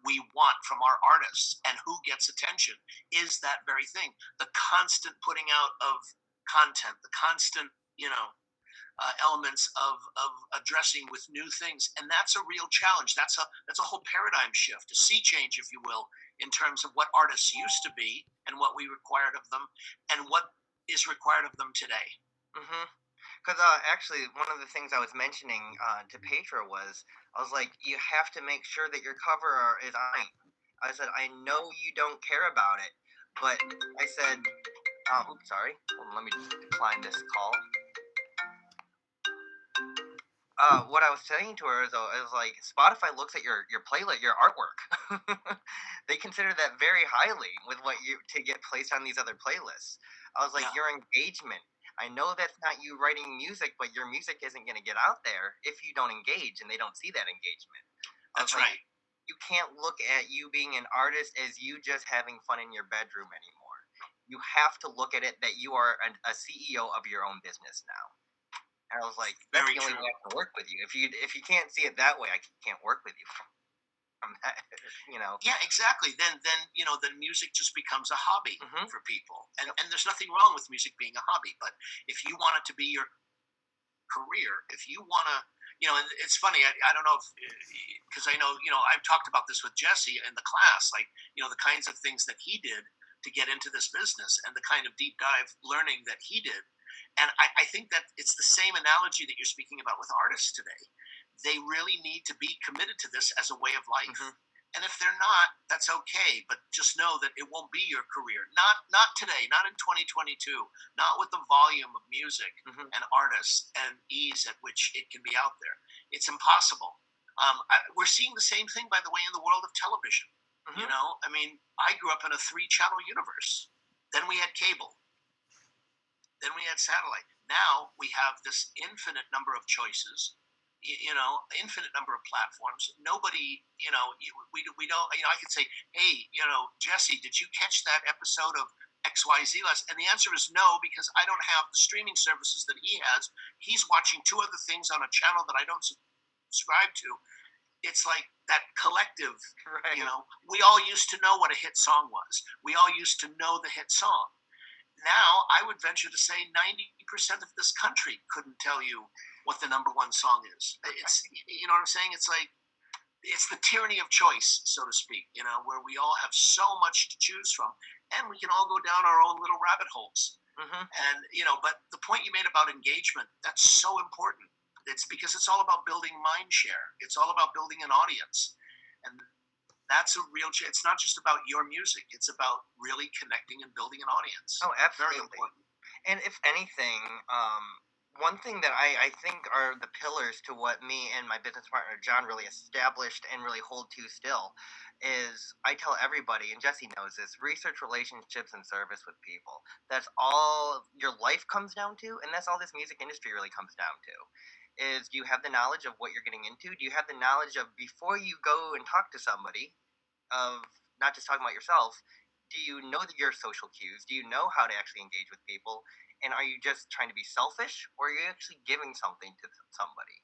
we want from our artists and who gets attention is that very thing. The constant putting out of content, the constant, elements of addressing with new things, and that's a real challenge. That's a whole paradigm shift, a sea change, if you will, in terms of what artists used to be and what we required of them, and what is required of them today. Because actually, one of the things I was mentioning to Petra was, I was like, you have to make sure that your cover is on. I said, I know you don't care about it, but I said, oops, sorry. Hold on, let me just decline this call. What I was saying to her is, I was like, Spotify looks at your playlist, your artwork. They consider that very highly with what you to get placed on these other playlists. I was like, Yeah. your engagement. I know that's not you writing music, but your music isn't going to get out there if you don't engage and they don't see that engagement. That's right. You can't look at you being an artist as you just having fun in your bedroom anymore. You have to look at it that you are a CEO of your own business now. And I was like, that's Very the only true. way I can work with you. If you can't see it that way, I can't work with you. From that, Yeah, exactly. Then music just becomes a hobby Mhm. for people, and there's nothing wrong with music being a hobby. But if you want it to be your career, if you want to, and it's funny. I don't know if, because I know, I've talked about this with Jesse in the class, like, the kinds of things that he did to get into this business and the kind of deep dive learning that he did. And I think that it's the same analogy that you're speaking about with artists today. They really need to be committed to this as a way of life. And if they're not, that's okay. But just know that it won't be your career. Not today, not in 2022, not with the volume of music and artists and ease at which it can be out there. It's impossible. We're seeing the same thing, by the way, in the world of television. I mean, I grew up in a 3-channel universe. Then we had cable. Then we had satellite. Now we have this infinite number of choices, infinite number of platforms. Nobody, we don't, I could say, hey, Jesse, did you catch that episode of XYZ last? And the answer is no, because I don't have the streaming services that he has. He's watching 2 other things on a channel that I don't subscribe to. It's like that collective, Right. We all used to know what a hit song was. We all used to know the hit song. Now, I would venture to say 90% of this country couldn't tell you what the number 1 song is. It's, you know what I'm saying? It's like, it's the tyranny of choice, so to speak, where we all have so much to choose from, and we can all go down our own little rabbit holes. And, but the point you made about engagement, that's so important. It's because it's all about building mind share. It's all about building an audience. And that's a real it's not just about your music, it's about really connecting and building an audience. Oh, absolutely. Very important. And if anything, one thing that I think are the pillars to what me and my business partner John really established and really hold to still is, I tell everybody, and Jesse knows this, research relationships and service with people. That's all your life comes down to, and that's all this music industry really comes down to. Is, do you have the knowledge of what you're getting into? Do you have the knowledge of, before you go and talk to somebody, of not just talking about yourself, do you know your social cues? Do you know how to actually engage with people? And are you just trying to be selfish, or are you actually giving something to somebody?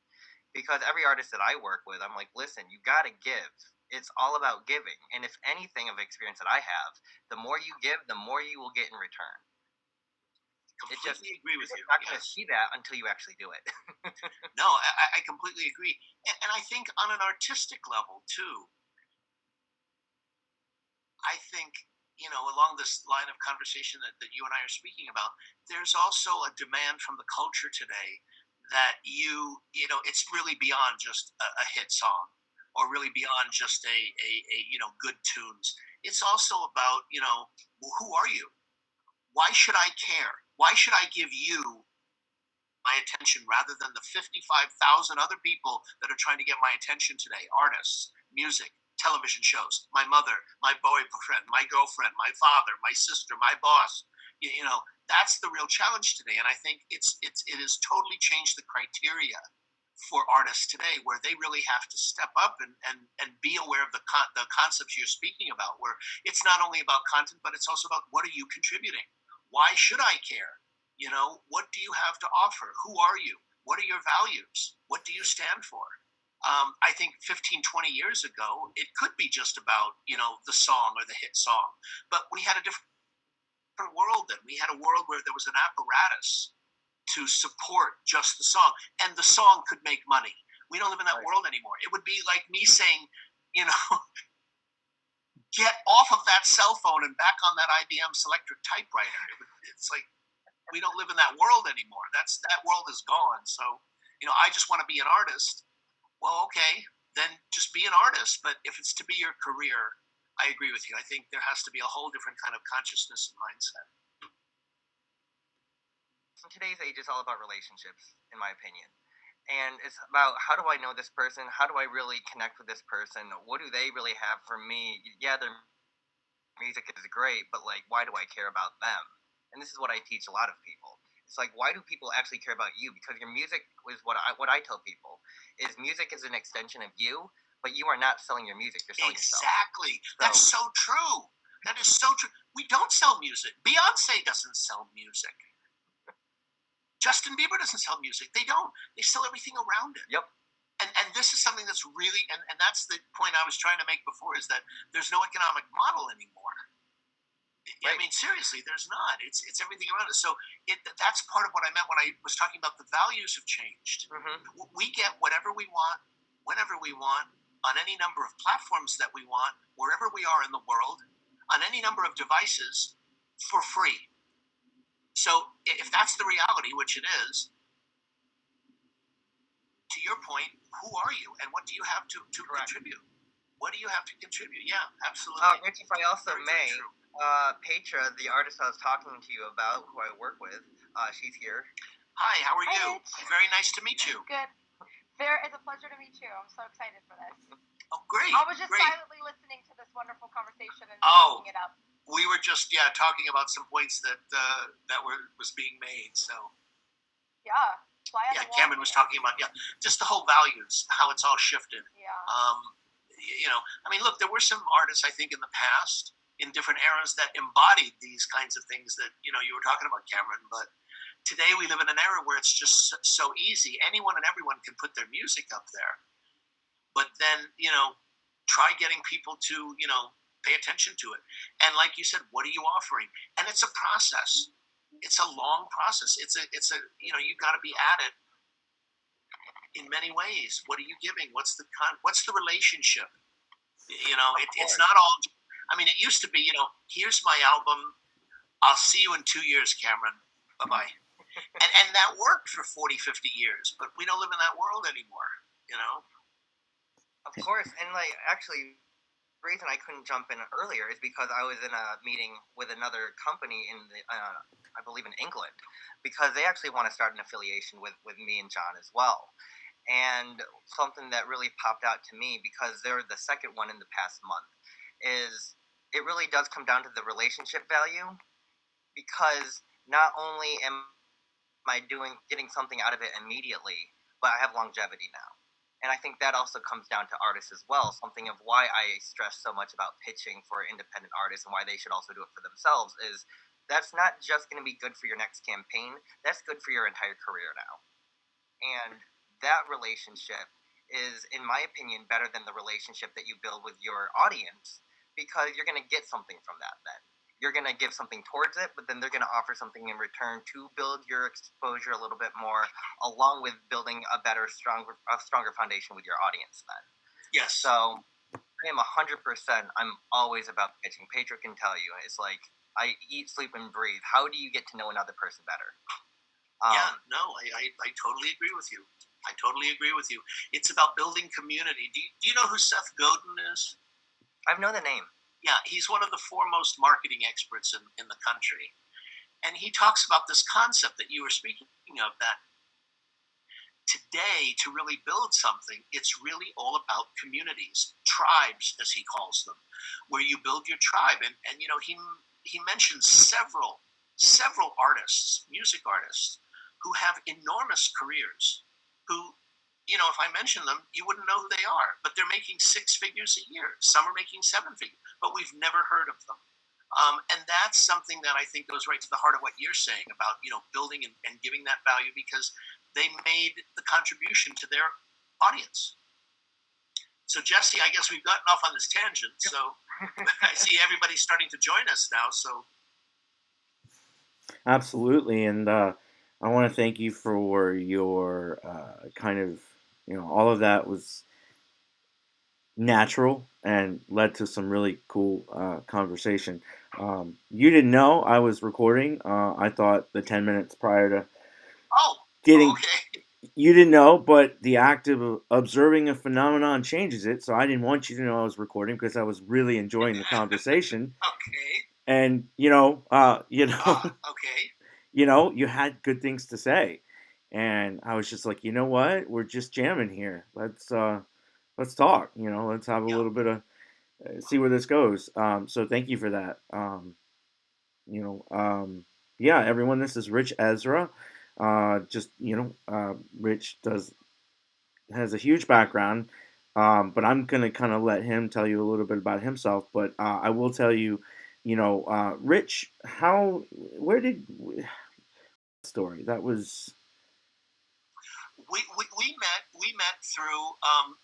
Because every artist that I work with, I'm like, listen, you got to give. It's all about giving. And if anything of experience that I have, the more you give, the more you will get in return. Completely agree with you. You're not going to see that until you actually do it. No, I completely agree. And I think on an artistic level, too, I think, along this line of conversation that you and I are speaking about, there's also a demand from the culture today that it's really beyond just a hit song, or really beyond just a good tunes. It's also about, well, who are you? Why should I care? Why should I give you my attention rather than the 55,000 other people that are trying to get my attention today? Artists, music, television shows, my mother, my boyfriend, my girlfriend, my father, my sister, my boss. That's the real challenge today. And I think it has totally changed the criteria for artists today, where they really have to step up and be aware of the concepts you're speaking about, where it's not only about content, but it's also about, what are you contributing? Why should I care? What do you have to offer? Who are you? What are your values? What do you stand for? I think 15, 20 years ago, it could be just about, the song or the hit song. But we had a different world then. We had a world where there was an apparatus to support just the song, and the song could make money. We don't live in that Right. world anymore. It would be like me saying, you know, get off of that cell phone and back on that IBM Selectric typewriter. It's like we don't live in that world anymore. That world is gone. So, I just want to be an artist. Well, okay, then just be an artist. But if it's to be your career, I agree with you. I think there has to be a whole different kind of consciousness and mindset. In today's age, it's all about relationships, in my opinion. And it's about, how do I know this person? How do I really connect with this person? What do they really have for me? Yeah, their music is great, but like, why do I care about them? And this is what I teach a lot of people. It's like, why do people actually care about you? Because your music is what I tell people is music is an extension of you, but you are not selling your music. You're selling yourself. Exactly. That's so true. That is so true. We don't sell music. Beyonce doesn't sell music. Justin Bieber doesn't sell music. They don't. They sell everything around it. Yep. And this is something that's really, and that's the point I was trying to make before, is that there's no economic model anymore. Right. I mean, seriously, there's not. It's everything around us. So that's part of what I meant when I was talking about the values have changed. Mm-hmm. We get whatever we want, whenever we want, on any number of platforms that we want, wherever we are in the world, on any number of devices, for free. So if that's the reality, which it is, to your point, who are you and what do you have to contribute? What do you have to contribute? Yeah, absolutely. Rich, if I also may, Petra, the artist I was talking to you about, who I work with, she's here. Hi, how are you? Rich. Very nice to meet you. Good. It's a pleasure to meet you. I'm so excited for this. Oh, great. I was just great. silently listening to this wonderful conversation and picking it up. We were just talking about some points that was being made. So yeah, Cameron was talking about just the whole values, how it's all shifted. Yeah. I mean, look, there were some artists I think in the past, in different eras, that embodied these kinds of things that you were talking about, Cameron. But today we live in an era where it's just so easy. Anyone and everyone can put their music up there. But then try getting people to pay attention to it. And like you said, what are you offering? And it's a process. It's a long process. It's a you've got to be at it in many ways. What are you giving? What's the relationship? It's not all. I mean, it used to be, here's my album. I'll see you in 2 years, Cameron. Bye-bye. and that worked for 40, 50 years, but we don't live in that world anymore, Of course, and actually, the reason I couldn't jump in earlier is because I was in a meeting with another company in I believe in England, because they actually want to start an affiliation with me and John as well. And something that really popped out to me, because they're the second one in the past month, is it really does come down to the relationship value, because not only am I getting something out of it immediately, but I have longevity now. And I think that also comes down to artists as well. Something of why I stress so much about pitching for independent artists and why they should also do it for themselves is that's not just going to be good for your next campaign. That's good for your entire career now. And that relationship is, in my opinion, better than the relationship that you build with your audience, because you're going to get something from that then. You're going to give something towards it, but then they're going to offer something in return to build your exposure a little bit more, along with building a better, stronger foundation with your audience then. Yes. So I am 100%, I'm always about pitching. Petra can tell you, it's like I eat, sleep, and breathe. How do you get to know another person better? I totally agree with you. I totally agree with you. It's about building community. Do you know who Seth Godin is? I know the name. Yeah, he's one of the foremost marketing experts in the country. And he talks about this concept that you were speaking of, that today, to really build something, it's really all about communities, tribes, as he calls them, where you build your tribe. And he mentions several artists, music artists, who have enormous careers, who, if I mention them, you wouldn't know who they are, but they're making 6 figures a year. Some are making 7 figures, but we've never heard of them. And that's something that I think goes right to the heart of what you're saying about, building and giving that value, because they made the contribution to their audience. So Jesse, I guess we've gotten off on this tangent. So I see everybody's starting to join us now. So Absolutely, and I want to thank you for your kind of, all of that was natural and led to some really cool conversation. You didn't know I was recording. I thought the 10 minutes prior to getting, okay. You didn't know, but the act of observing a phenomenon changes it. So I didn't want you to know I was recording because I was really enjoying the conversation. Okay. And Okay. you had good things to say, and I was just like, you know what, we're just jamming here. Let's talk. Let's have a Yeah. little bit of see where this goes. So thank you for that. Yeah, everyone, this is Ritch Esra. Rich has a huge background, but I'm gonna kind of let him tell you a little bit about himself. But I will tell you, Rich, where did story that was? We met through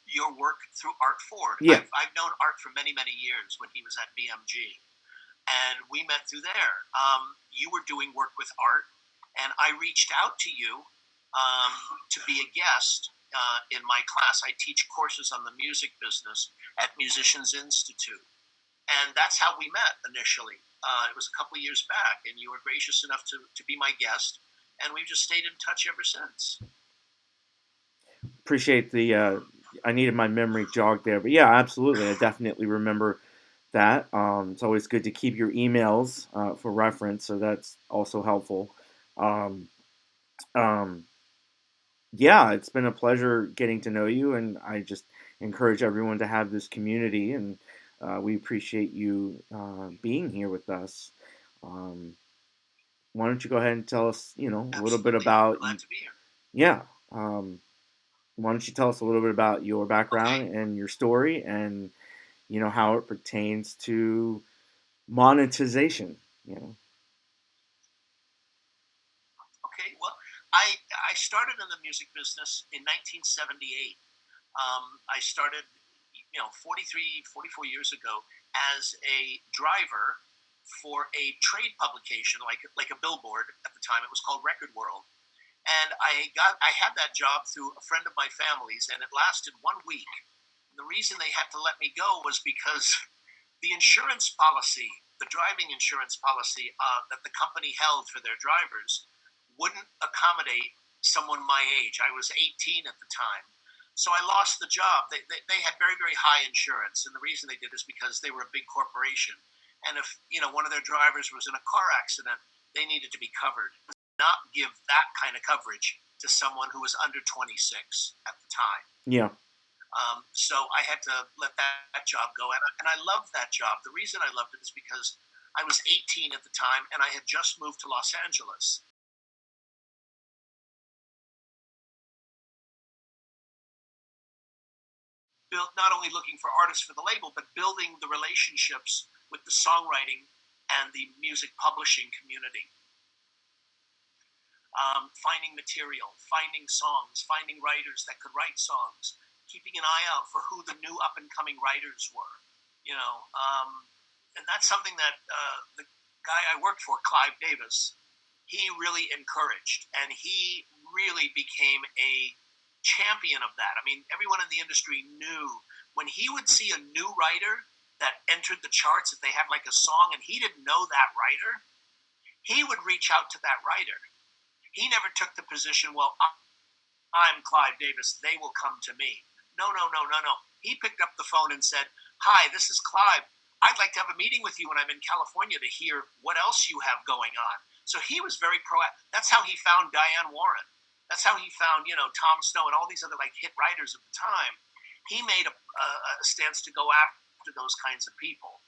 your work through Art Ford. Yeah. I've known Art for many years when he was at BMG, and we met through there. You were doing work with Art, and I reached out to you to be a guest in my class. I teach courses on the music business at Musicians Institute, and that's how we met initially. It was a couple of years back, and you were gracious enough to be my guest, and we've just stayed in touch ever since. Appreciate the I needed my memory jogged there, but yeah, absolutely, I definitely remember that. It's always good to keep your emails for reference, so that's also helpful. Um, um, yeah, it's been a pleasure getting to know you, and I just encourage everyone to have this community, and we appreciate you being here with us. Um, why don't you go ahead and tell us, a little bit Absolutely. about, Glad to be here. yeah. Why don't you tell us a little bit about your background Okay. and your story, and how it pertains to monetization? Okay. Well, I started in the music business in 1978. I started, 44 years ago as a driver for a trade publication, like a billboard at the time. It was called Record World, and I had that job through a friend of my family's, and it lasted 1 week. The reason they had to let me go was because the insurance policy, the driving insurance policy that the company held for their drivers, wouldn't accommodate someone my age. I was 18 at the time. So I lost the job. They had very high insurance, and the reason they did is because they were a big corporation. And if one of their drivers was in a car accident, they needed to be covered. Not give that kind of coverage to someone who was under 26 at the time. Yeah. So I had to let that job go, and I loved that job. The reason I loved it is because I was 18 at the time, and I had just moved to Los Angeles. Not only looking for artists for the label, but building the relationships with the songwriting and the music publishing community. Finding material, finding songs, finding writers that could write songs, keeping an eye out for who the new up-and-coming writers were. And that's something that the guy I worked for, Clive Davis, he really encouraged, and he really became a champion of that. I mean, everyone in the industry knew when he would see a new writer that entered the charts, if they had like a song and he didn't know that writer, he would reach out to that writer. He never took the position, well, I'm Clive Davis, they will come to me. No. He picked up the phone and said, hi, this is Clive. I'd like to have a meeting with you when I'm in California to hear what else you have going on. So he was very proactive. That's how he found Diane Warren. That's how he found, Tom Snow and all these other like hit writers at the time. He made a stance to go after those kinds of people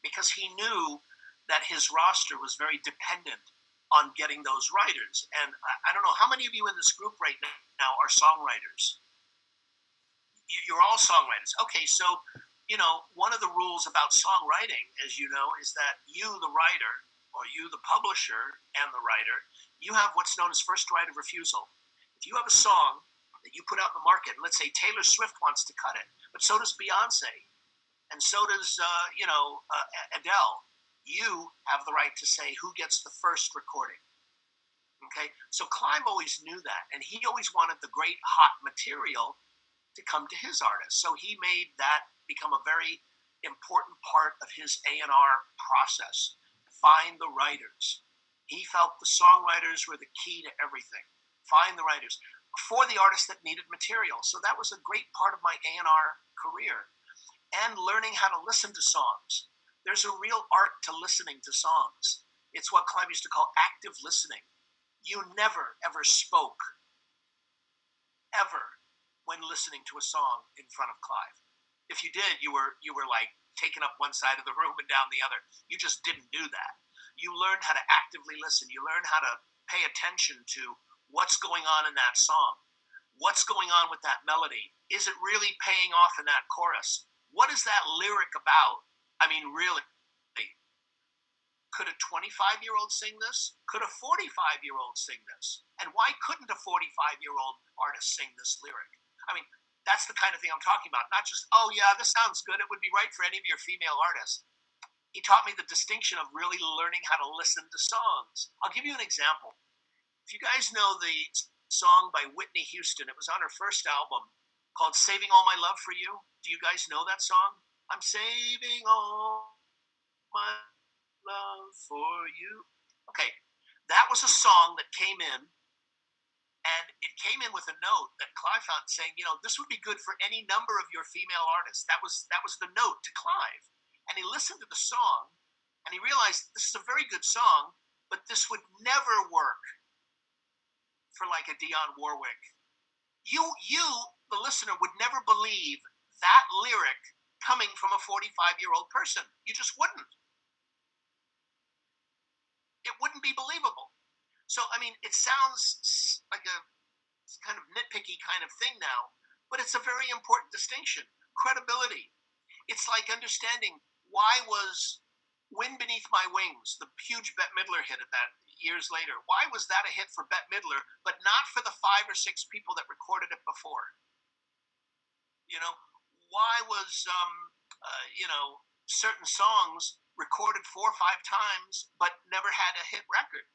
because he knew that his roster was very dependent on getting those writers. And I don't know, how many of you in this group right now are songwriters? You're all songwriters. Okay, so, one of the rules about songwriting, as you know, is that you, the writer, or you, the publisher and the writer, you have what's known as first right of refusal. If you have a song that you put out in the market, and let's say Taylor Swift wants to cut it, but so does Beyonce, and so does Adele. You have the right to say who gets the first recording. Okay, so Clive always knew that, and he always wanted the great hot material to come to his artists. So he made that become a very important part of his A&R process. Find the writers. He felt the songwriters were the key to everything. Find the writers for the artists that needed material. So that was a great part of my A&R career. And learning how to listen to songs. There's a real art to listening to songs. It's what Clive used to call active listening. You never, ever spoke, ever, when listening to a song in front of Clive. If you did, you were like taking up one side of the room and down the other. You just didn't do that. You learned how to actively listen. You learned how to pay attention to what's going on in that song. What's going on with that melody? Is it really paying off in that chorus? What is that lyric about? I mean, really. Could a 25-year-old sing this? Could a 45-year-old sing this? And why couldn't a 45-year-old artist sing this lyric? I mean, that's the kind of thing I'm talking about. Not just, oh yeah, this sounds good. It would be right for any of your female artists. He taught me the distinction of really learning how to listen to songs. I'll give you an example. If you guys know the song by Whitney Houston, it was on her first album called Saving All My Love for You. Do you guys know that song? I'm saving all my love for you. Okay, that was a song that came in, and it came in with a note that Clive found saying, this would be good for any number of your female artists. That was the note to Clive. And he listened to the song, and he realized this is a very good song, but this would never work for like a Dionne Warwick. You, the listener, would never believe that lyric coming from a 45-year-old person. You just wouldn't. It wouldn't be believable. So, I mean, it sounds like a kind of nitpicky kind of thing now, but it's a very important distinction. Credibility. It's like understanding why was Wind Beneath My Wings, the huge Bette Midler hit at that years later, why was that a hit for Bette Midler, but not for the 5 or 6 people that recorded it before? Why was, certain songs recorded 4 or 5 times, but never had a hit record?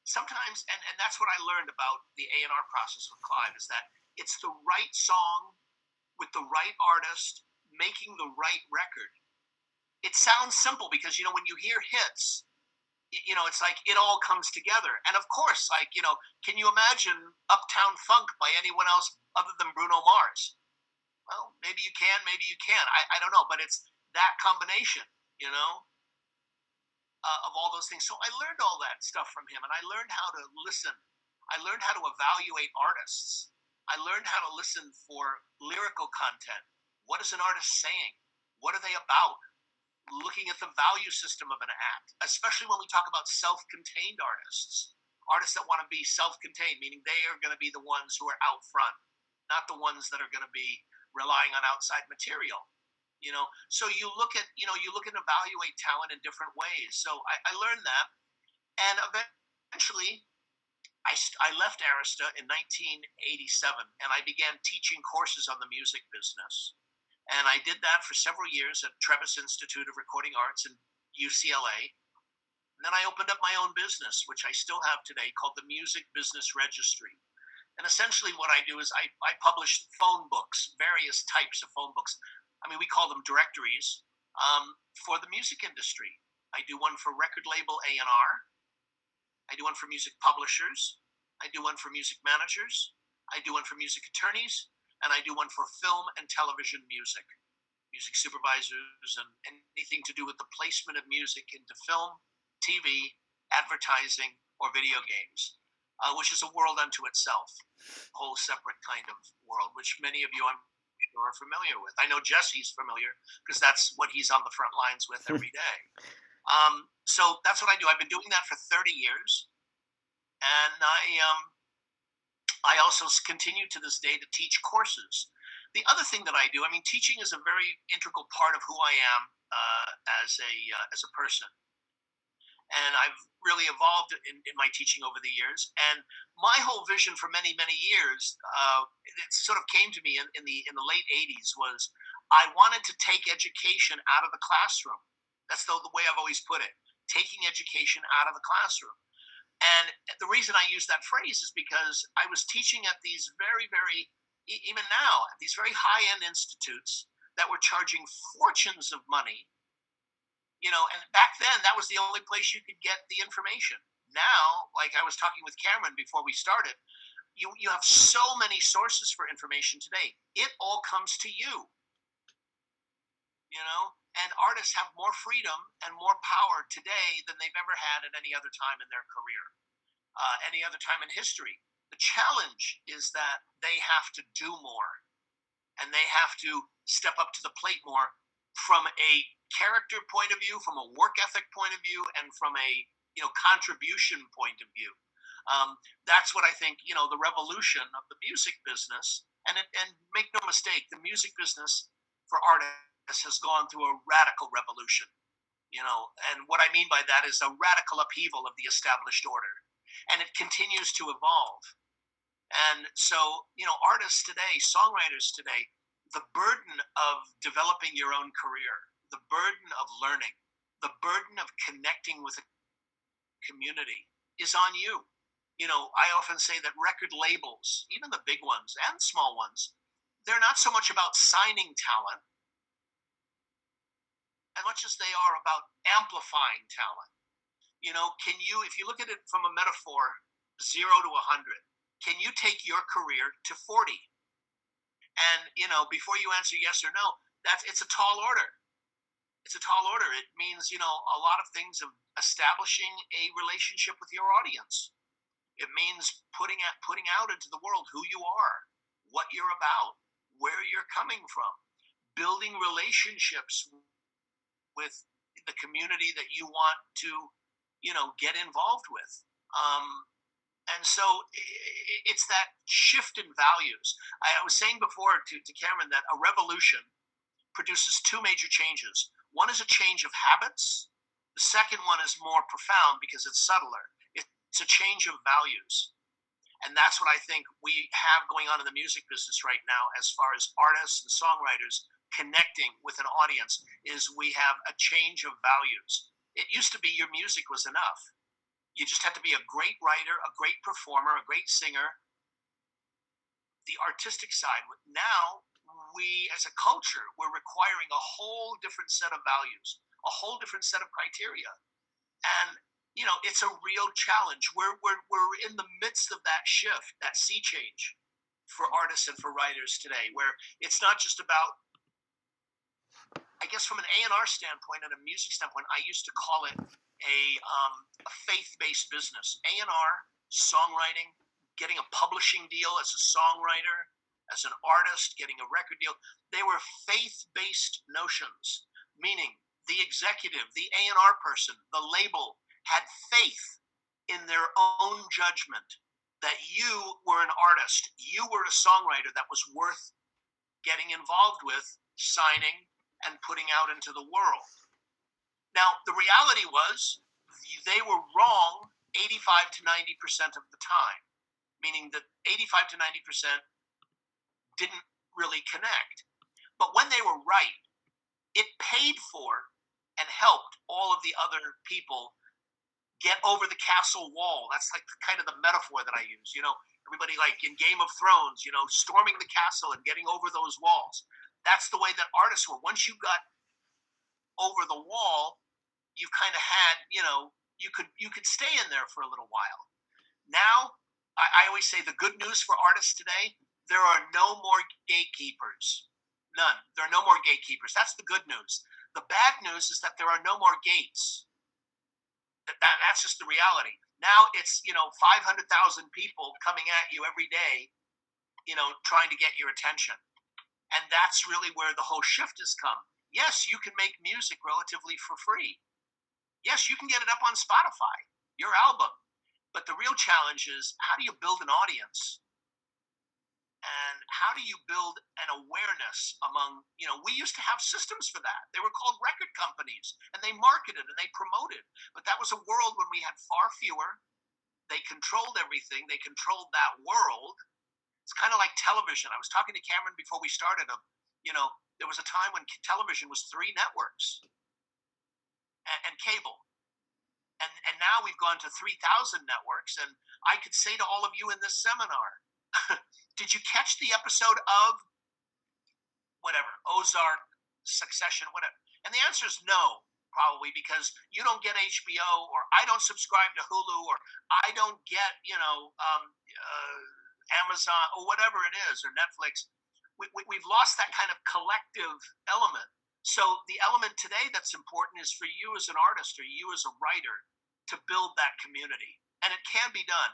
Sometimes, and that's what I learned about the A&R process with Clive, is that it's the right song with the right artist making the right record. It sounds simple because, when you hear hits, it's like it all comes together. And of course, can you imagine Uptown Funk by anyone else other than Bruno Mars? Well, maybe you can, maybe you can't. I don't know, but it's that combination, of all those things. So I learned all that stuff from him, and I learned how to listen. I learned how to evaluate artists. I learned how to listen for lyrical content. What is an artist saying? What are they about? Looking at the value system of an act, especially when we talk about self-contained artists that want to be self-contained, meaning they are going to be the ones who are out front, not the ones that are going to be relying on outside material. So you look at and evaluate talent in different ways. So I learned that, and eventually I left Arista in 1987, and I began teaching courses on the music business. And I did that for several years at Travis Institute of Recording Arts in UCLA. And then I opened up my own business, which I still have today, called the Music Business Registry. And essentially what I do is I publish phone books, various types of phone books. I mean, we call them directories for the music industry. I do one for record label A&R. I do one for music publishers. I do one for music managers. I do one for music attorneys. And I do one for film and television music supervisors, and anything to do with the placement of music into film, TV, advertising, or video games, which is a world unto itself, a whole separate kind of world, which many of you I'm sure are familiar with. I know Jesse's familiar because that's what he's on the front lines with every day. So that's what I do. I've been doing that for 30 years, and I also continue to this day to teach courses. The other thing that I do, teaching is a very integral part of who I am as a person. and I've really evolved in my teaching over the years. And my whole vision for many, many years, it sort of came to me in the late '80s, was I wanted to take education out of the classroom. That's the way I've always put it, taking education out of the classroom. And the reason I use that phrase is because I was teaching at these very, very, even now, at these very high end institutes that were charging fortunes of money, and back then that was the only place you could get the information. Now, like I was talking with Cameron before we started, you have so many sources for information today. It all comes to you, and artists have more freedom and more power today than they've ever had at any other time in their career, any other time in history. The challenge is that they have to do more, and they have to step up to the plate more from a character point of view, from a work ethic point of view, and from a contribution point of view. That's what I think. The revolution of the music business, and make no mistake, the music business for artists has gone through a radical revolution. And what I mean by that is a radical upheaval of the established order, and it continues to evolve. And so, artists today, songwriters today, the burden of developing your own career, the burden of learning, the burden of connecting with a community is on you. I often say that record labels, even the big ones and small ones, they're not so much about signing talent as much as they are about amplifying talent. If you look at it from a metaphor, 0 to 100, can you take your career to 40? And, before you answer yes or no, it's a tall order. It's a tall order. It means, a lot of things of establishing a relationship with your audience. It means putting out into the world who you are, what you're about, where you're coming from, building relationships with the community that you want to, get involved with. And so it's that shift in values. I was saying before to Cameron that a revolution produces two major changes. One is a change of habits. The second one is more profound because it's subtler. It's a change of values. And that's what I think we have going on in the music business right now as far as artists and songwriters connecting with an audience, is we have a change of values. It used to be your music was enough. You just had to be a great writer, a great performer, a great singer. The artistic side. Now, we as a culture, we're requiring a whole different set of values, a whole different set of criteria. And, it's a real challenge. We're in the midst of that shift, that sea change for artists and for writers today, where it's not just about, I guess from an A&R standpoint and a music standpoint, I used to call it a faith-based business. A&R, songwriting, getting a publishing deal as a songwriter, as an artist, getting a record deal. They were faith-based notions, meaning the executive, the A&R person, the label had faith in their own judgment that you were an artist, you were a songwriter that was worth getting involved with, signing, and putting out into the world. Now, the reality was they were wrong 85 to 90% of the time, meaning that 85 to 90% didn't really connect. But when they were right, it paid for and helped all of the other people get over the castle wall. That's like kind of the metaphor that I use. Everybody like in Game of Thrones, storming the castle and getting over those walls. That's the way that artists were. Once you got over the wall, you kind of had, you could stay in there for a little while. Now, I always say the good news for artists today, there are no more gatekeepers. None. There are no more gatekeepers. That's the good news. The bad news is that there are no more gates. That's just the reality. Now it's, 500,000 people coming at you every day, trying to get your attention. And that's really where the whole shift has come. Yes, you can make music relatively for free. Yes, you can get it up on Spotify, your album. But the real challenge is, how do you build an audience And how do you build an awareness among, we used to have systems for that. They were called record companies, and they marketed and they promoted. But that was a world when we had far fewer. They controlled everything. They controlled that world. It's kind of like television. I was talking to Cameron before we started. There was a time when television was 3 networks and cable. And now we've gone to 3,000 networks. And I could say to all of you in this seminar, did you catch the episode of whatever, Ozark, Succession, whatever? And the answer is no, probably because you don't get HBO, or I don't subscribe to Hulu, or I don't get, Amazon, or whatever it is, or Netflix. We've lost that kind of collective element. So the element today that's important is for you as an artist or you as a writer to build that community. And it can be done.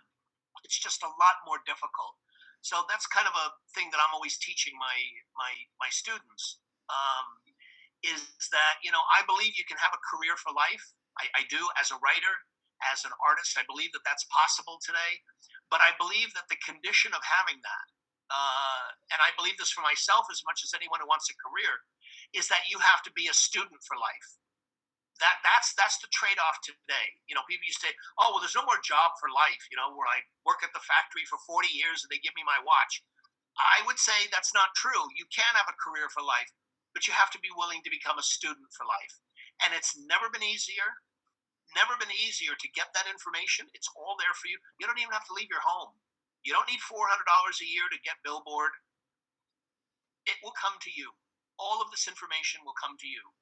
It's just a lot more difficult. So that's kind of a thing that I'm always teaching my students, is that, I believe you can have a career for life. I do, as a writer, as an artist. I believe that that's possible today. But I believe that the condition of having that, and I believe this for myself as much as anyone who wants a career, is that you have to be a student for life. That's the trade-off today. People used to say, oh, well, there's no more job for life, where I work at the factory for 40 years and they give me my watch. I would say that's not true. You can have a career for life, but you have to be willing to become a student for life. And it's never been easier to get that information. It's all there for you. You don't even have to leave your home. You don't need $400 a year to get Billboard. It will come to you. All of this information will come to you.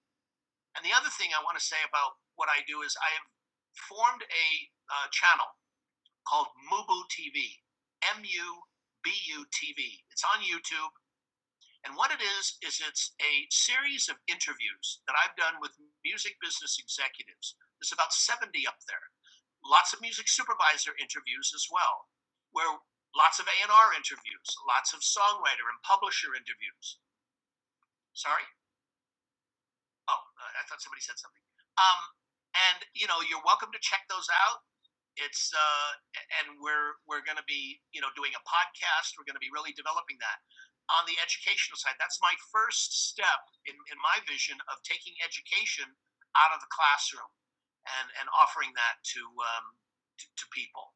And the other thing I want to say about what I do is I have formed a channel called MUBUTV, MUBUTV. It's on YouTube. And what it is it's a series of interviews that I've done with music business executives. There's about 70 up there. Lots of music supervisor interviews as well, where lots of A&R interviews, lots of songwriter and publisher interviews. Sorry? Oh, I thought somebody said something. And you're welcome to check those out. It's and we're going to be doing a podcast. We're going to be really developing that on the educational side. That's my first step in my vision of taking education out of the classroom and offering that to people.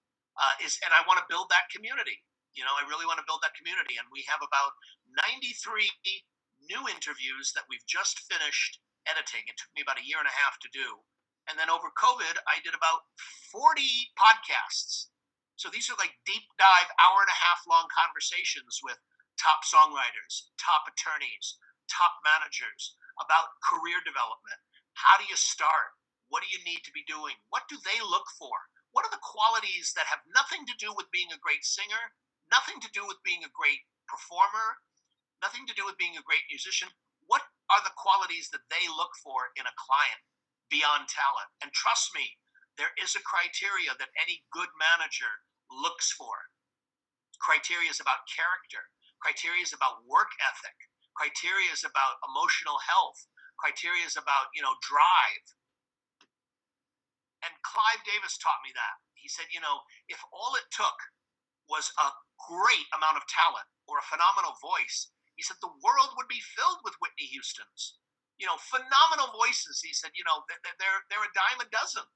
And I want to build that community. I really want to build that community. And we have about 93 new interviews that we've just finished editing. It took me about a year and a half to do. And then over COVID, I did about 40 podcasts. So these are like deep dive, hour and a half long conversations with top songwriters, top attorneys, top managers about career development. How do you start? What do you need to be doing? What do they look for? What are the qualities that have nothing to do with being a great singer, nothing to do with being a great performer, nothing to do with being a great musician? What are the qualities that they look for in a client beyond talent? And trust me, there is a criteria that any good manager looks for. Criteria is about character. Criteria is about work ethic. Criteria is about emotional health. Criteria is about, drive. And Clive Davis taught me that. He said, if all it took was a great amount of talent or a phenomenal voice, he said the world would be filled with Whitney Houstons. Phenomenal voices. He said, they're a dime a dozen.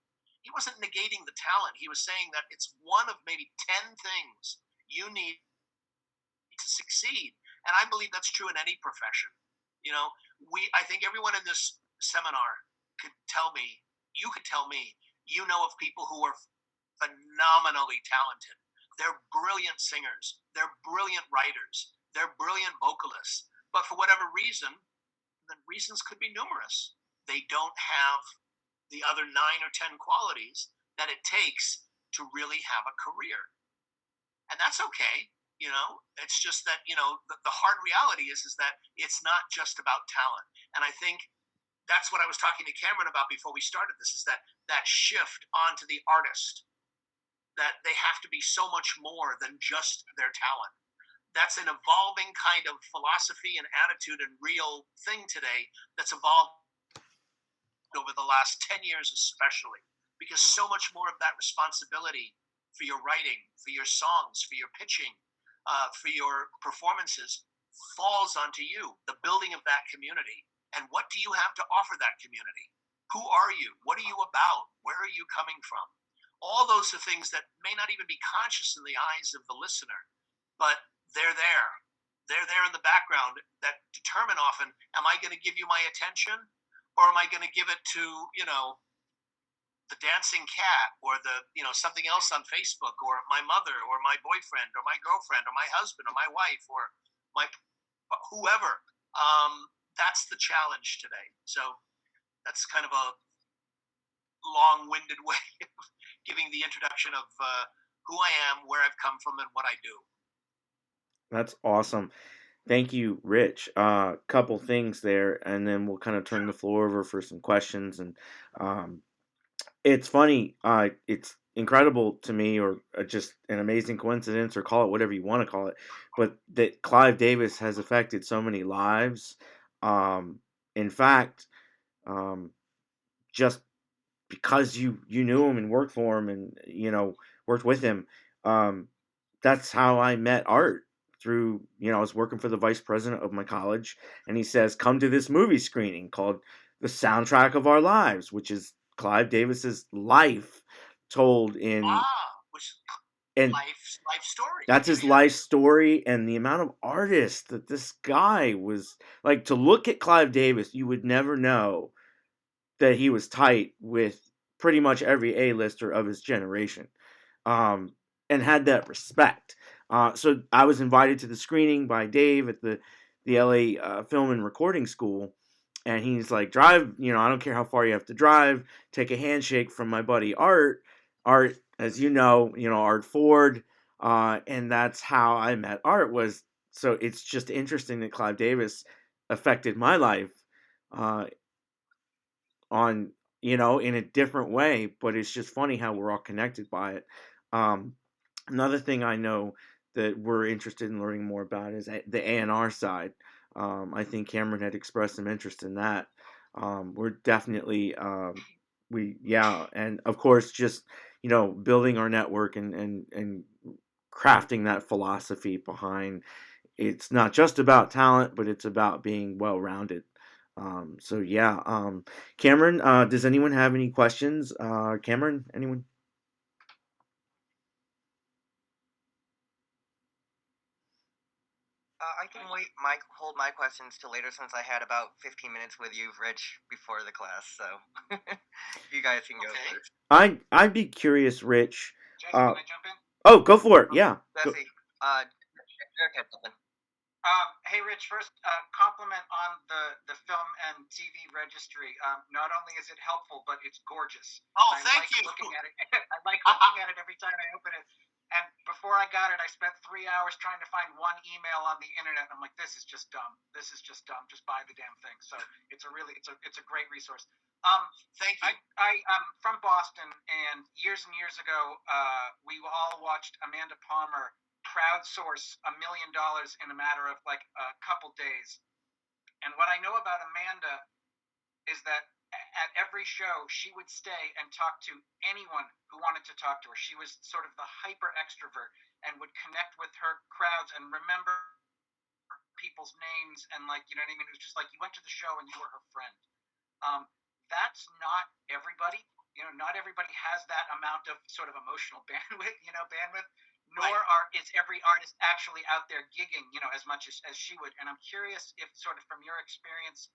He wasn't negating the talent. He was saying that it's one of maybe 10 things you need to succeed. And I believe that's true in any profession. I think everyone in this seminar could tell me, of people who are phenomenally talented. They're brilliant singers. They're brilliant writers. They're brilliant vocalists. But for whatever reason, the reasons could be numerous. They don't have the other 9 or 10 qualities that it takes to really have a career. And that's okay. It's just that, the hard reality is that it's not just about talent. And I think that's what I was talking to Cameron about before we started this, is that shift onto the artist, that they have to be so much more than just their talent. That's an evolving kind of philosophy and attitude and real thing today that's evolved over the last 10 years especially, because so much more of that responsibility for your writing, for your songs, for your pitching, for your performances falls onto you, the building of that community. And what do you have to offer that community? Who are you? What are you about? Where are you coming from? All those are things that may not even be conscious in the eyes of the listener, but they're there. They're there in the background that determine often, am I going to give you my attention, or am I going to give it to, the dancing cat, or something else on Facebook, or my mother, or my boyfriend, or my girlfriend, or my husband, or my wife, or my whoever. That's the challenge today. So that's kind of a long-winded way of giving the introduction of who I am, where I've come from, and what I do. That's awesome. Thank you, Rich. Couple things there, and then we'll kind of turn the floor over for some questions. And it's funny. It's incredible to me, or just an amazing coincidence, or call it whatever you want to call it, but that Clive Davis has affected so many lives. In fact, just because you knew him and worked for him, and worked with him, that's how I met Art. Through, I was working for the vice president of my college, and he says, come to this movie screening called The Soundtrack of Our Lives, which is Clive Davis's life told in Which and life story. That's his life story, and the amount of artists that this guy was like. To look at Clive Davis, you would never know that he was tight with pretty much every A-lister of his generation, and had that respect. So I was invited to the screening by Dave at the LA Film and Recording School, and he's like, drive, I don't care how far you have to drive, take a handshake from my buddy Art, as Art Ford, and that's how I met Art. So it's just interesting that Clive Davis affected my life, on, in a different way, but it's just funny how we're all connected by it. Another thing I know that we're interested in learning more about is the A&R side. I think Cameron had expressed some interest in that. We're definitely, and of course, just, building our network and crafting that philosophy behind. It's not just about talent, but it's about being well-rounded. Cameron, does anyone have any questions? Cameron, anyone? I can hold my questions till later, since I had about 15 minutes with you, Rich, before the class. So you guys can go first. I'd be curious, Rich. Jesse, can I jump in? Oh, go for it. Yeah. Jesse, Eric had something. Hey, Rich. First, compliment on the film and TV registry. Not only is it helpful, but it's gorgeous. Oh, thank you. Looking at it. I like looking at it every time I open it. And before I got it, I spent 3 hours trying to find one email on the internet. I'm like, this is just dumb. This is just dumb. Just buy the damn thing. So it's a great resource. Thank you. I'm from Boston, and years ago, we all watched Amanda Palmer crowdsource $1 million in a matter of like a couple days. And what I know about Amanda is that at every show, she would stay and talk to anyone who wanted to talk to her. She was sort of the hyper extrovert and would connect with her crowds and remember people's names, and like, you know what I mean? It was just like you went to the show and you were her friend. That's not everybody. Not everybody has that amount of sort of emotional bandwidth, nor is every artist actually out there gigging, as much as she would. And I'm curious if, sort of from your experience,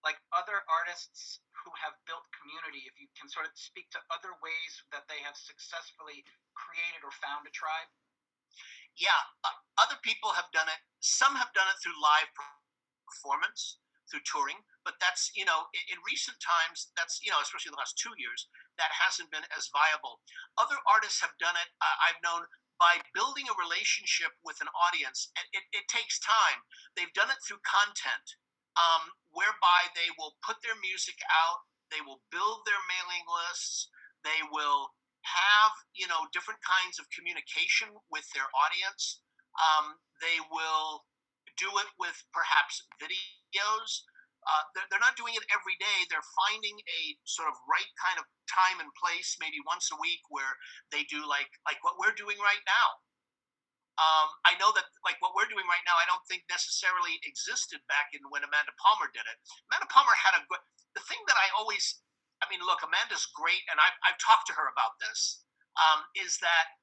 like other artists who have built community, if you can sort of speak to other ways that they have successfully created or found a tribe. Yeah, other people have done it. Some have done it through live performance, through touring, but that's, in recent times, that's, especially the last 2 years, that hasn't been as viable. Other artists have done it, I've known, by building a relationship with an audience. And it takes time. They've done it through content, whereby they will put their music out, they will build their mailing lists, they will have, different kinds of communication with their audience. They will do it with perhaps videos. They're not doing it every day. They're finding a sort of right kind of time and place, maybe once a week, where they do like what we're doing right now. I know that like what we're doing right now, I don't think necessarily existed back in when Amanda Palmer did it. Amanda Palmer had the thing that I always, I mean, look, Amanda's great, and I've talked to her about this. Is that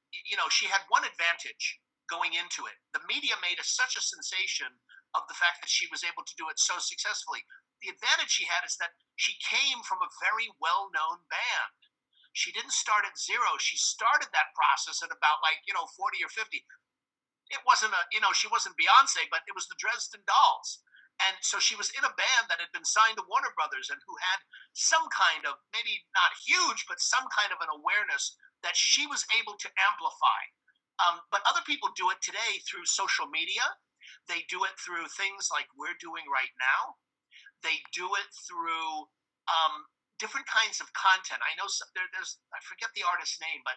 she had one advantage going into it. The media made such a sensation of the fact that she was able to do it so successfully. The advantage she had is that she came from a very well-known band. She didn't start at zero. She started that process at about 40 or 50. It wasn't she wasn't Beyonce, but it was the Dresden Dolls. And so she was in a band that had been signed to Warner Brothers and who had some kind of, maybe not huge, but some kind of an awareness that she was able to amplify. But other people do it today through social media. They do it through things like we're doing right now. They do it through different kinds of content. I know there's, I forget the artist's name, but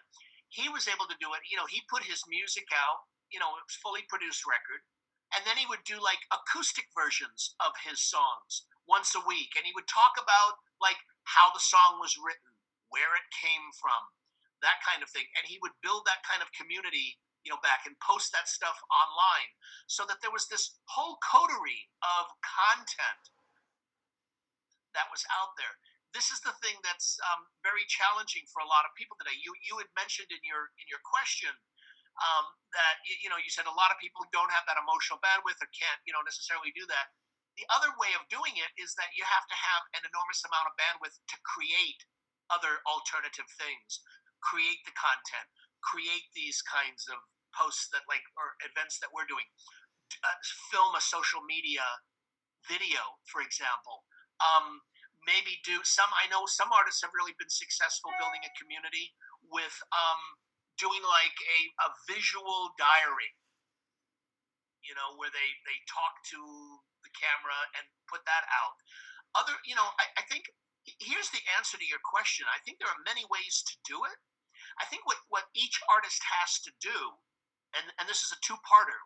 he was able to do it. He put his music out, it was fully produced record. And then he would do like acoustic versions of his songs once a week. And he would talk about like how the song was written, where it came from, that kind of thing. And he would build that kind of community, back and post that stuff online so that there was this whole coterie of content that was out there. This is the thing that's very challenging for a lot of people today. You had mentioned in your question that you said a lot of people don't have that emotional bandwidth or can't necessarily do that. The other way of doing it is that you have to have an enormous amount of bandwidth to create other alternative things, create the content, create these kinds of posts or events that we're doing, film a social media video, for example. Maybe do some. I know some artists have really been successful building a community with doing like a visual diary, where they talk to the camera and put that out. I think here's the answer to your question. I think there are many ways to do it. I think what each artist has to do, and this is a two-parter,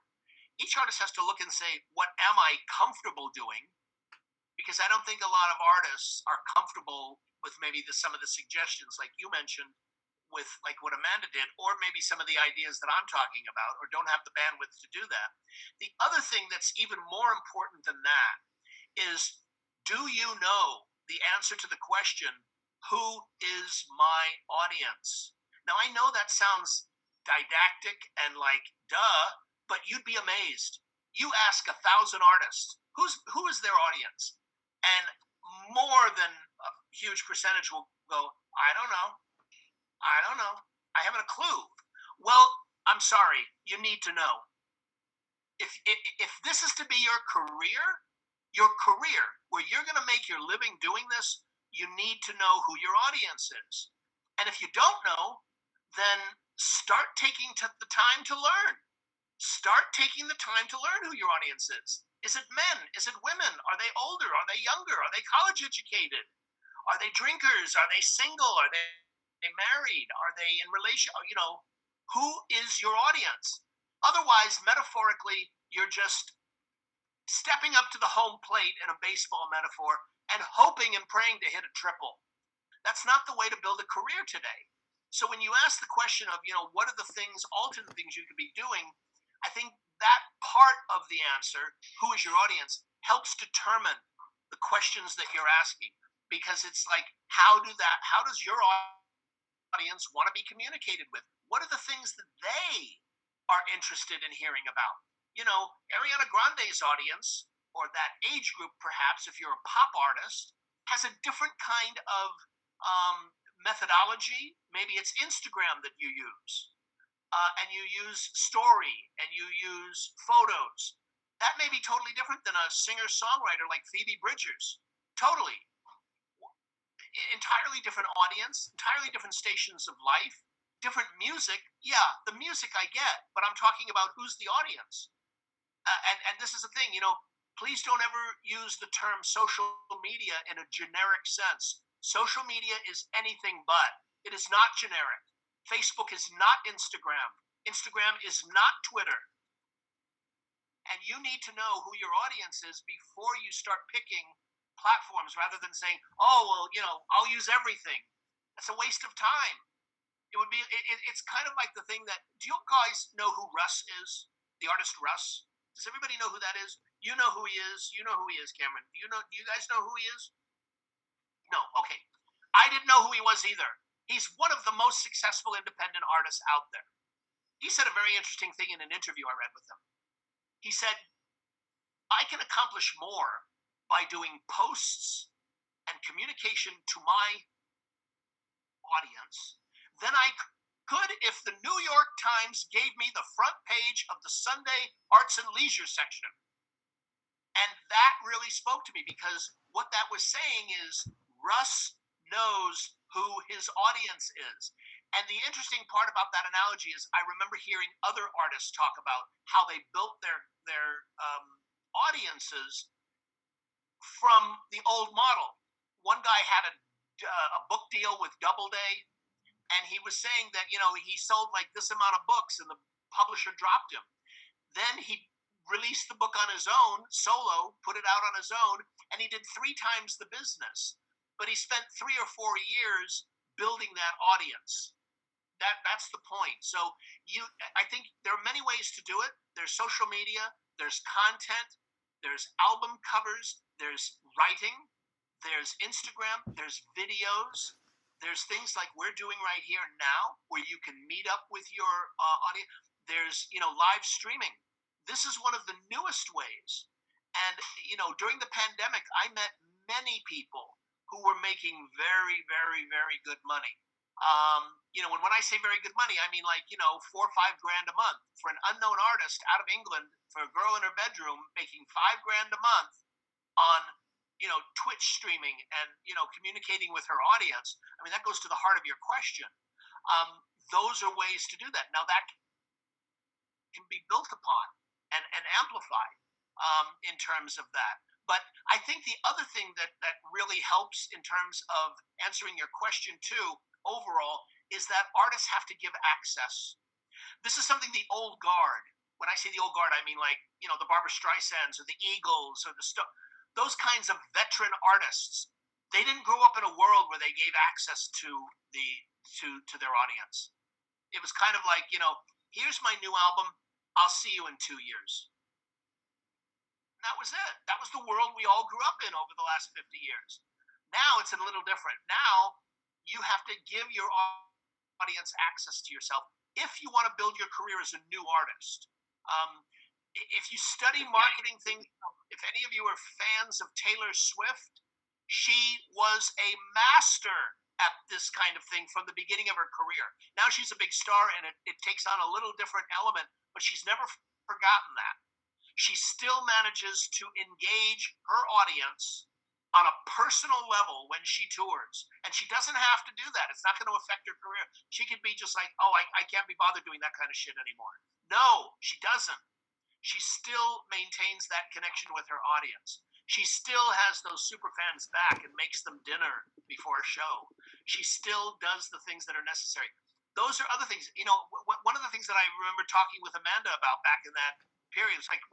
each artist has to look and say, what am I comfortable doing? Because I don't think a lot of artists are comfortable with maybe some of the suggestions like you mentioned with like what Amanda did, or maybe some of the ideas that I'm talking about, or don't have the bandwidth to do that. The other thing that's even more important than that is, do you know the answer to the question, who is my audience? Now, I know that sounds didactic and like, duh, but you'd be amazed. You ask 1,000 artists, who is their audience? And more than a huge percentage will go, I don't know. I haven't a clue. Well, I'm sorry. You need to know. If this is to be your career where you're going to make your living doing this, you need to know who your audience is. And if you don't know, then start taking the time to learn. Start taking the time to learn who your audience is. Is it men? Is it women? Are they older? Are they younger? Are they college educated? Are they drinkers? Are they single? Are they married? Are they in relation? Who is your audience? Otherwise, metaphorically, you're just stepping up to the home plate in a baseball metaphor and hoping and praying to hit a triple. That's not the way to build a career today. So when you ask the question of, what are the alternate things you could be doing, I think that part of the answer, who is your audience, helps determine the questions that you're asking. Because it's like, how does your audience want to be communicated with? What are the things that they are interested in hearing about? Ariana Grande's audience, or that age group perhaps, if you're a pop artist, has a different kind of methodology. Maybe it's Instagram that you use. And you use story, and you use photos. That may be totally different than a singer-songwriter like Phoebe Bridgers. Totally. Entirely different audience, entirely different stations of life, different music. Yeah, the music I get, but I'm talking about who's the audience. And this is the thing, please don't ever use the term social media in a generic sense. Social media is anything but. It is not generic. Facebook is not Instagram. Instagram is not Twitter. And you need to know who your audience is before you start picking platforms, rather than saying, oh, well, I'll use everything. That's a waste of time. It would be. It's kind of like the thing that. Do you guys know who Russ is? The artist Russ. Does everybody know who that is? You know who he is. You know who he is, Cameron. Do you know? Do you guys know who he is? No. Okay. I didn't know who he was either. He's one of the most successful independent artists out there. He said a very interesting thing in an interview I read with him. He said, "I can accomplish more by doing posts and communication to my audience than I could if the New York Times gave me the front page of the Sunday Arts and Leisure section." And that really spoke to me, because what that was saying is Russ knows who his audience is. And the interesting part about that analogy is I remember hearing other artists talk about how they built their audiences from the old model. One guy had a book deal with Doubleday, and he was saying that he sold like this amount of books, and the publisher dropped him. Then he released the book on his own, solo, put it out on his own, and he did 3 times the business. But he spent 3 or 4 years building that audience. That's the point. So I think there are many ways to do it. There's social media, there's content, there's album covers, there's writing, there's Instagram, there's videos, there's things like we're doing right here now where you can meet up with your audience. There's live streaming. This is one of the newest ways. And during the pandemic, I met many people who were making very, very, very good money. When I say very good money, I mean like, 4 or 5 grand a month for an unknown artist out of England, for a girl in her bedroom making 5 grand a month on, Twitch streaming and, communicating with her audience. I mean, that goes to the heart of your question. Those are ways to do that. Now that can be built upon and amplified in terms of that. But I think the other thing that really helps in terms of answering your question too, overall, is that artists have to give access. This is something the old guard, when I say the old guard, I mean like, the Barbra Streisands or the Eagles or those kinds of veteran artists, they didn't grow up in a world where they gave access to their audience. It was kind of like, here's my new album, I'll see you in 2 years. And that was it. That was the world we all grew up in over the last 50 years. Now it's a little different. Now you have to give your audience access to yourself if you want to build your career as a new artist. If you study marketing things, if any of you are fans of Taylor Swift, she was a master at this kind of thing from the beginning of her career. Now she's a big star, and it takes on a little different element, but she's never forgotten that. She still manages to engage her audience on a personal level when she tours. And she doesn't have to do that. It's not going to affect her career. She could be just like, oh, I can't be bothered doing that kind of shit anymore. No, she doesn't. She still maintains that connection with her audience. She still has those super fans back and makes them dinner before a show. She still does the things that are necessary. Those are other things. One of the things that I remember talking with Amanda about back in that period, it was like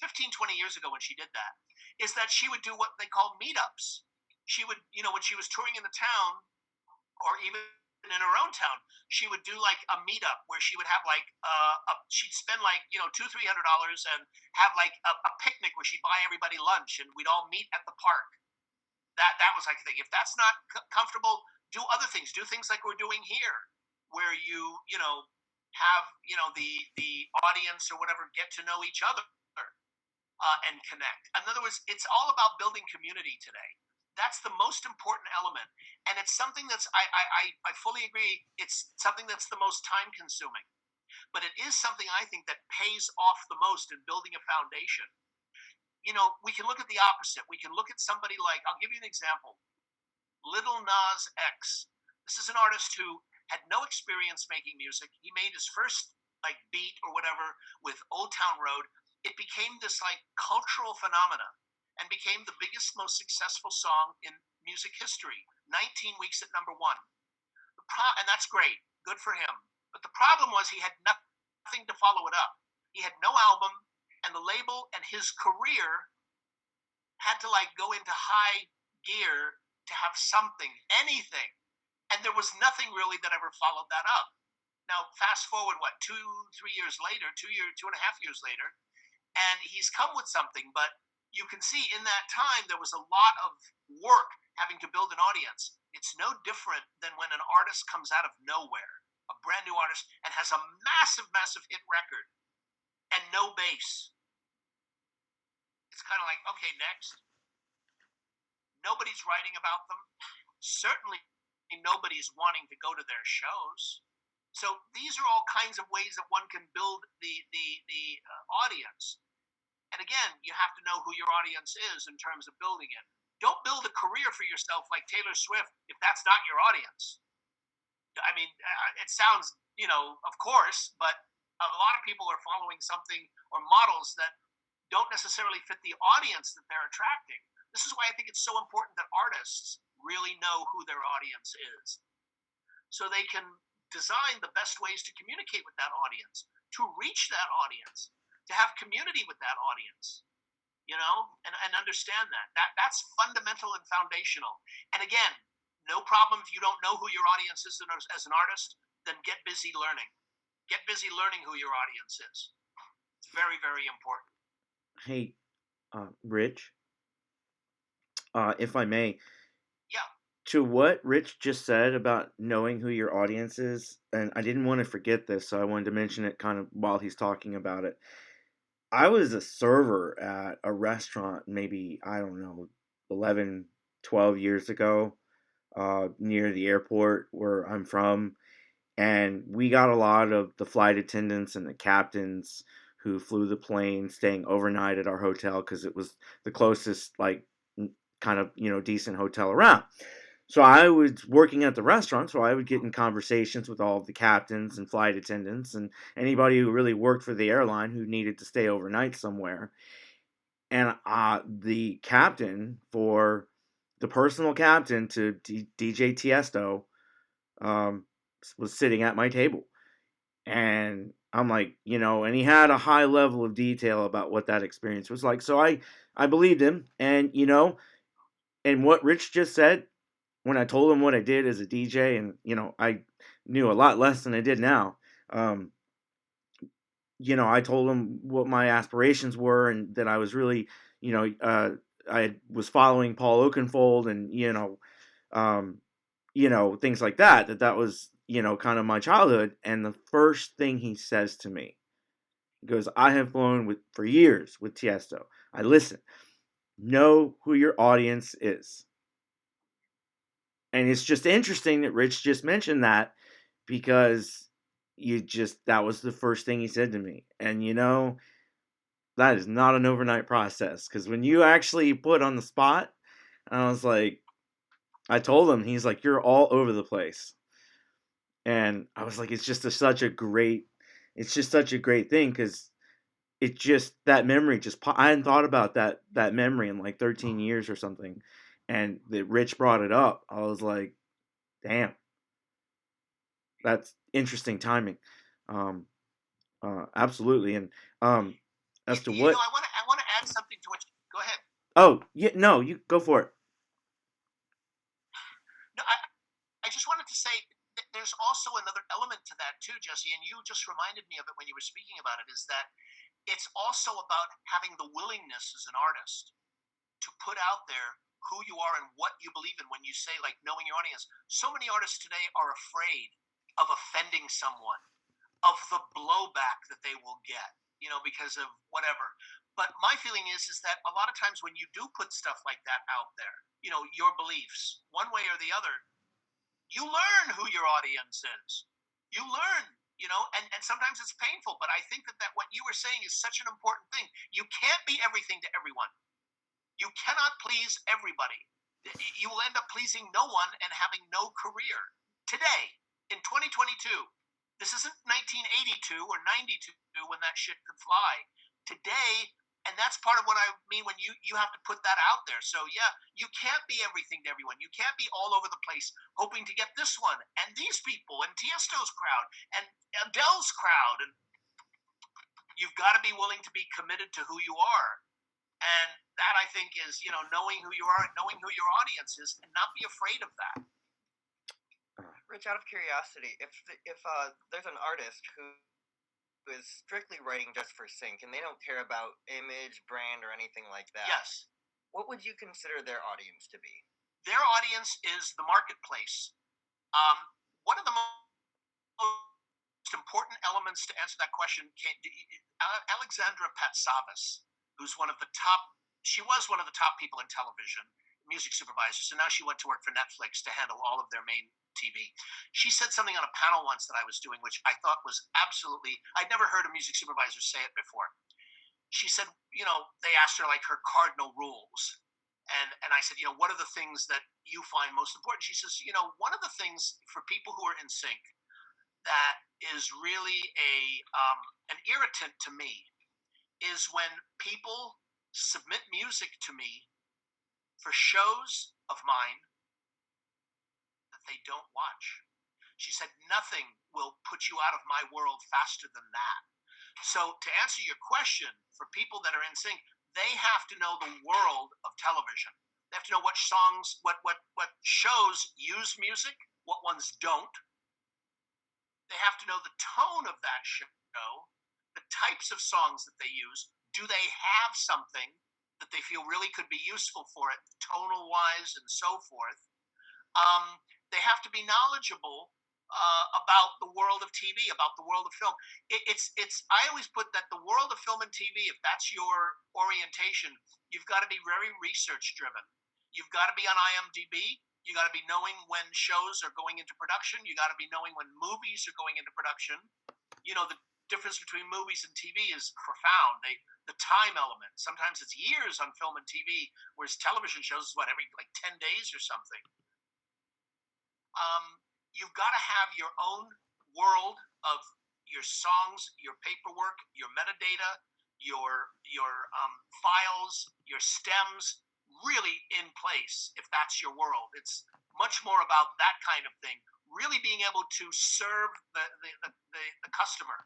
15, 20 years ago when she did that, is that she would do what they call meetups. She would, when she was touring in the town, or even in her own town, she would do like a meetup where she would have like she'd spend like $200-300 and have like a picnic where she'd buy everybody lunch and we'd all meet at the park. That was like the thing. If that's not comfortable, do other things. Do things like we're doing here, where you have the audience or whatever get to know each other and connect. In other words, it's all about building community today. That's the most important element, and it's something that's I fully agree. It's something that's the most time consuming, but it is something I think that pays off the most in building a foundation. We can look at the opposite. We can look at somebody like, I'll give you an example, Little Nas X. This is an artist who had no experience making music. He made his first like beat or whatever with Old Town Road. It became this like cultural phenomena and became the biggest, most successful song in music history. 19 weeks at #1. And that's great. Good for him. But the problem was he had nothing to follow it up. He had no album, and the label and his career had to like go into high gear to have something, anything. And there was nothing really that ever followed that up. Now, fast forward, 2-3 years later, 2.5 years later, and he's come with something, but you can see in that time there was a lot of work having to build an audience. It's no different than when an artist comes out of nowhere, a brand new artist, and has a massive, massive hit record and no base. It's kind of like, okay, next. Nobody's writing about them. Certainly nobody's wanting to go to their shows. So these are all kinds of ways that one can build the audience. And again, you have to know who your audience is in terms of building it. Don't build a career for yourself like Taylor Swift if that's not your audience. I mean, it sounds, of course, but a lot of people are following something or models that don't necessarily fit the audience that they're attracting. This is why I think it's so important that artists really know who their audience is, so they can design the best ways to communicate with that audience, to reach that audience, to have community with that audience, and understand that's fundamental and foundational. And again, no problem if you don't know who your audience is as an artist, then get busy learning. Get busy learning who your audience is. It's very, very important. Hey, Rich, if I may. Yeah. To what Rich just said about knowing who your audience is, and I didn't want to forget this, so I wanted to mention it kind of while he's talking about it. I was a server at a restaurant maybe, 11, 12 years ago, near the airport where I'm from. And we got a lot of the flight attendants and the captains who flew the plane staying overnight at our hotel because it was the closest, kind of, decent hotel around. So I was working at the restaurant, so I would get in conversations with all of the captains and flight attendants and anybody who really worked for the airline who needed to stay overnight somewhere. And the personal captain to DJ Tiesto was sitting at my table. And I'm like, and he had a high level of detail about what that experience was like. So I believed him. And, and what Rich just said, when I told him what I did as a DJ, and, I knew a lot less than I did now. I told him what my aspirations were and that I was really, I was following Paul Oakenfold and, things like that. That was, kind of my childhood. And the first thing he says to me, he goes, I have flown for years with Tiesto. I listen. Know who your audience is. And it's just interesting that Rich just mentioned that because that was the first thing he said to me. And that is not an overnight process, because when you actually put on the spot, I was like, I told him, he's like, you're all over the place. And I was like, it's just such a great thing, because it just, that memory I hadn't thought about that memory in like 13 years or something. And that Rich brought it up. I was like, damn, that's interesting timing. Absolutely. And as to what I want to add something to what you, go ahead. Oh, yeah, no, you go for it. No, I just wanted to say there's also another element to that too, Jesse, and you just reminded me of it when you were speaking about it, is that it's also about having the willingness as an artist to put out there who you are and what you believe in. When you say, like, knowing your audience, so many artists today are afraid of offending someone, of the blowback that they will get, because of whatever. But my feeling is that a lot of times when you do put stuff like that out there, your beliefs, one way or the other, you learn who your audience is. You learn, and sometimes it's painful, but I think that what you were saying is such an important thing. You can't be everything to everyone. You cannot please everybody. You will end up pleasing no one and having no career. Today, in 2022, this isn't 1982 or 92 when that shit could fly. Today, and that's part of what I mean when you have to put that out there. So yeah, you can't be everything to everyone. You can't be all over the place hoping to get this one and these people and Tiesto's crowd and Adele's crowd. And you've got to be willing to be committed to who you are. And that, I think, is, knowing who you are, knowing who your audience is, and not be afraid of that. Rich, out of curiosity, if there's an artist who is strictly writing just for sync and they don't care about image, brand, or anything like that, Yes. what would you consider their audience to be? Their audience is the marketplace. One of the most important elements to answer that question Alexandra Patsavas, who's she was one of the top people in television, music supervisors, and now she went to work for Netflix to handle all of their main TV. She said something on a panel once that I was doing, which I thought was absolutely, I'd never heard a music supervisor say it before. She said, they asked her like her cardinal rules. And I said, what are the things that you find most important? She says, one of the things for people who are in sync that is really an irritant to me is when people submit music to me for shows of mine that they don't watch. She said, nothing will put you out of my world faster than that. So to answer your question, for people that are in sync, they have to know the world of television. They have to know what songs, what shows use music, what ones don't. They have to know the tone of that show, the types of songs that they use. Do they have something that they feel really could be useful for it, tonal wise and so forth? They have to be knowledgeable about the world of TV, about the world of film. I always put that the world of film and TV, if that's your orientation, you've got to be very research driven. You've got to be on IMDb. You got to be knowing when shows are going into production. You got to be knowing when movies are going into production. The difference between movies and TV is profound. The time element. Sometimes it's years on film and TV, whereas television shows is every 10 days or something. You've got to have your own world of your songs, your paperwork, your metadata, your files, your stems really in place if that's your world. It's much more about that kind of thing, really being able to serve the customer.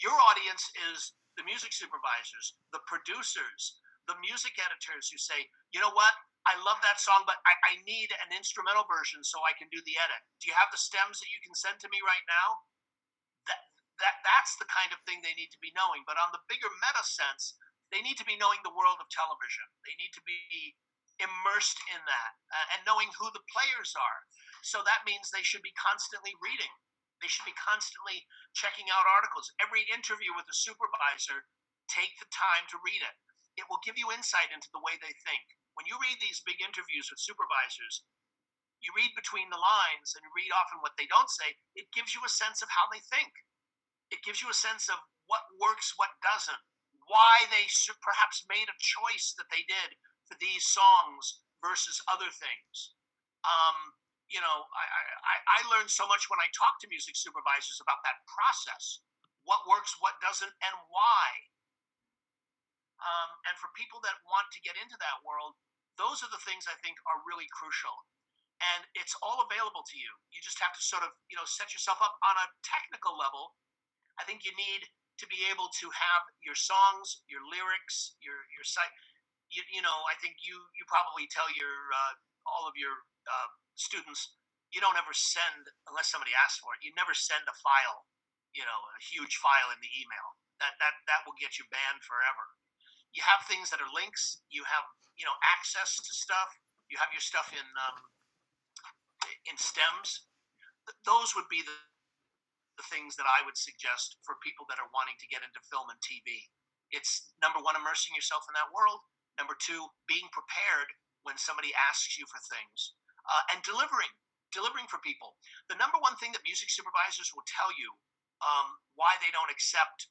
Your audience is the music supervisors, the producers, the music editors who say, you know what, I love that song, but I need an instrumental version so I can do the edit. Do you have the stems that you can send to me right now? That's the kind of thing they need to be knowing. But on the bigger meta sense, they need to be knowing the world of television. They need to be immersed in that and knowing who the players are. So that means they should be constantly reading. They should be constantly checking out articles. Every interview with a supervisor, take the time to read it. It will give you insight into the way they think. When you read these big interviews with supervisors, you read between the lines and you read often what they don't say. It gives you a sense of how they think. It gives you a sense of what works, what doesn't, why they perhaps made a choice that they did for these songs versus other things. I learned so much when I talk to music supervisors about that process, what works, what doesn't, and why. And for people that want to get into that world, those are the things I think are really crucial. And it's all available to you. You just have to sort of, set yourself up on a technical level. I think you need to be able to have your songs, your lyrics, your site. I think you probably tell all of your students, you don't ever send, unless somebody asks for it, you never send a file, a huge file in the email. That will get you banned forever. You have things that are links. You have, access to stuff. You have your stuff in stems. Those would be the things that I would suggest for people that are wanting to get into film and TV. It's number one, immersing yourself in that world. Number two, being prepared when somebody asks you for things, and delivering for people. The number one thing that music supervisors will tell you why they don't accept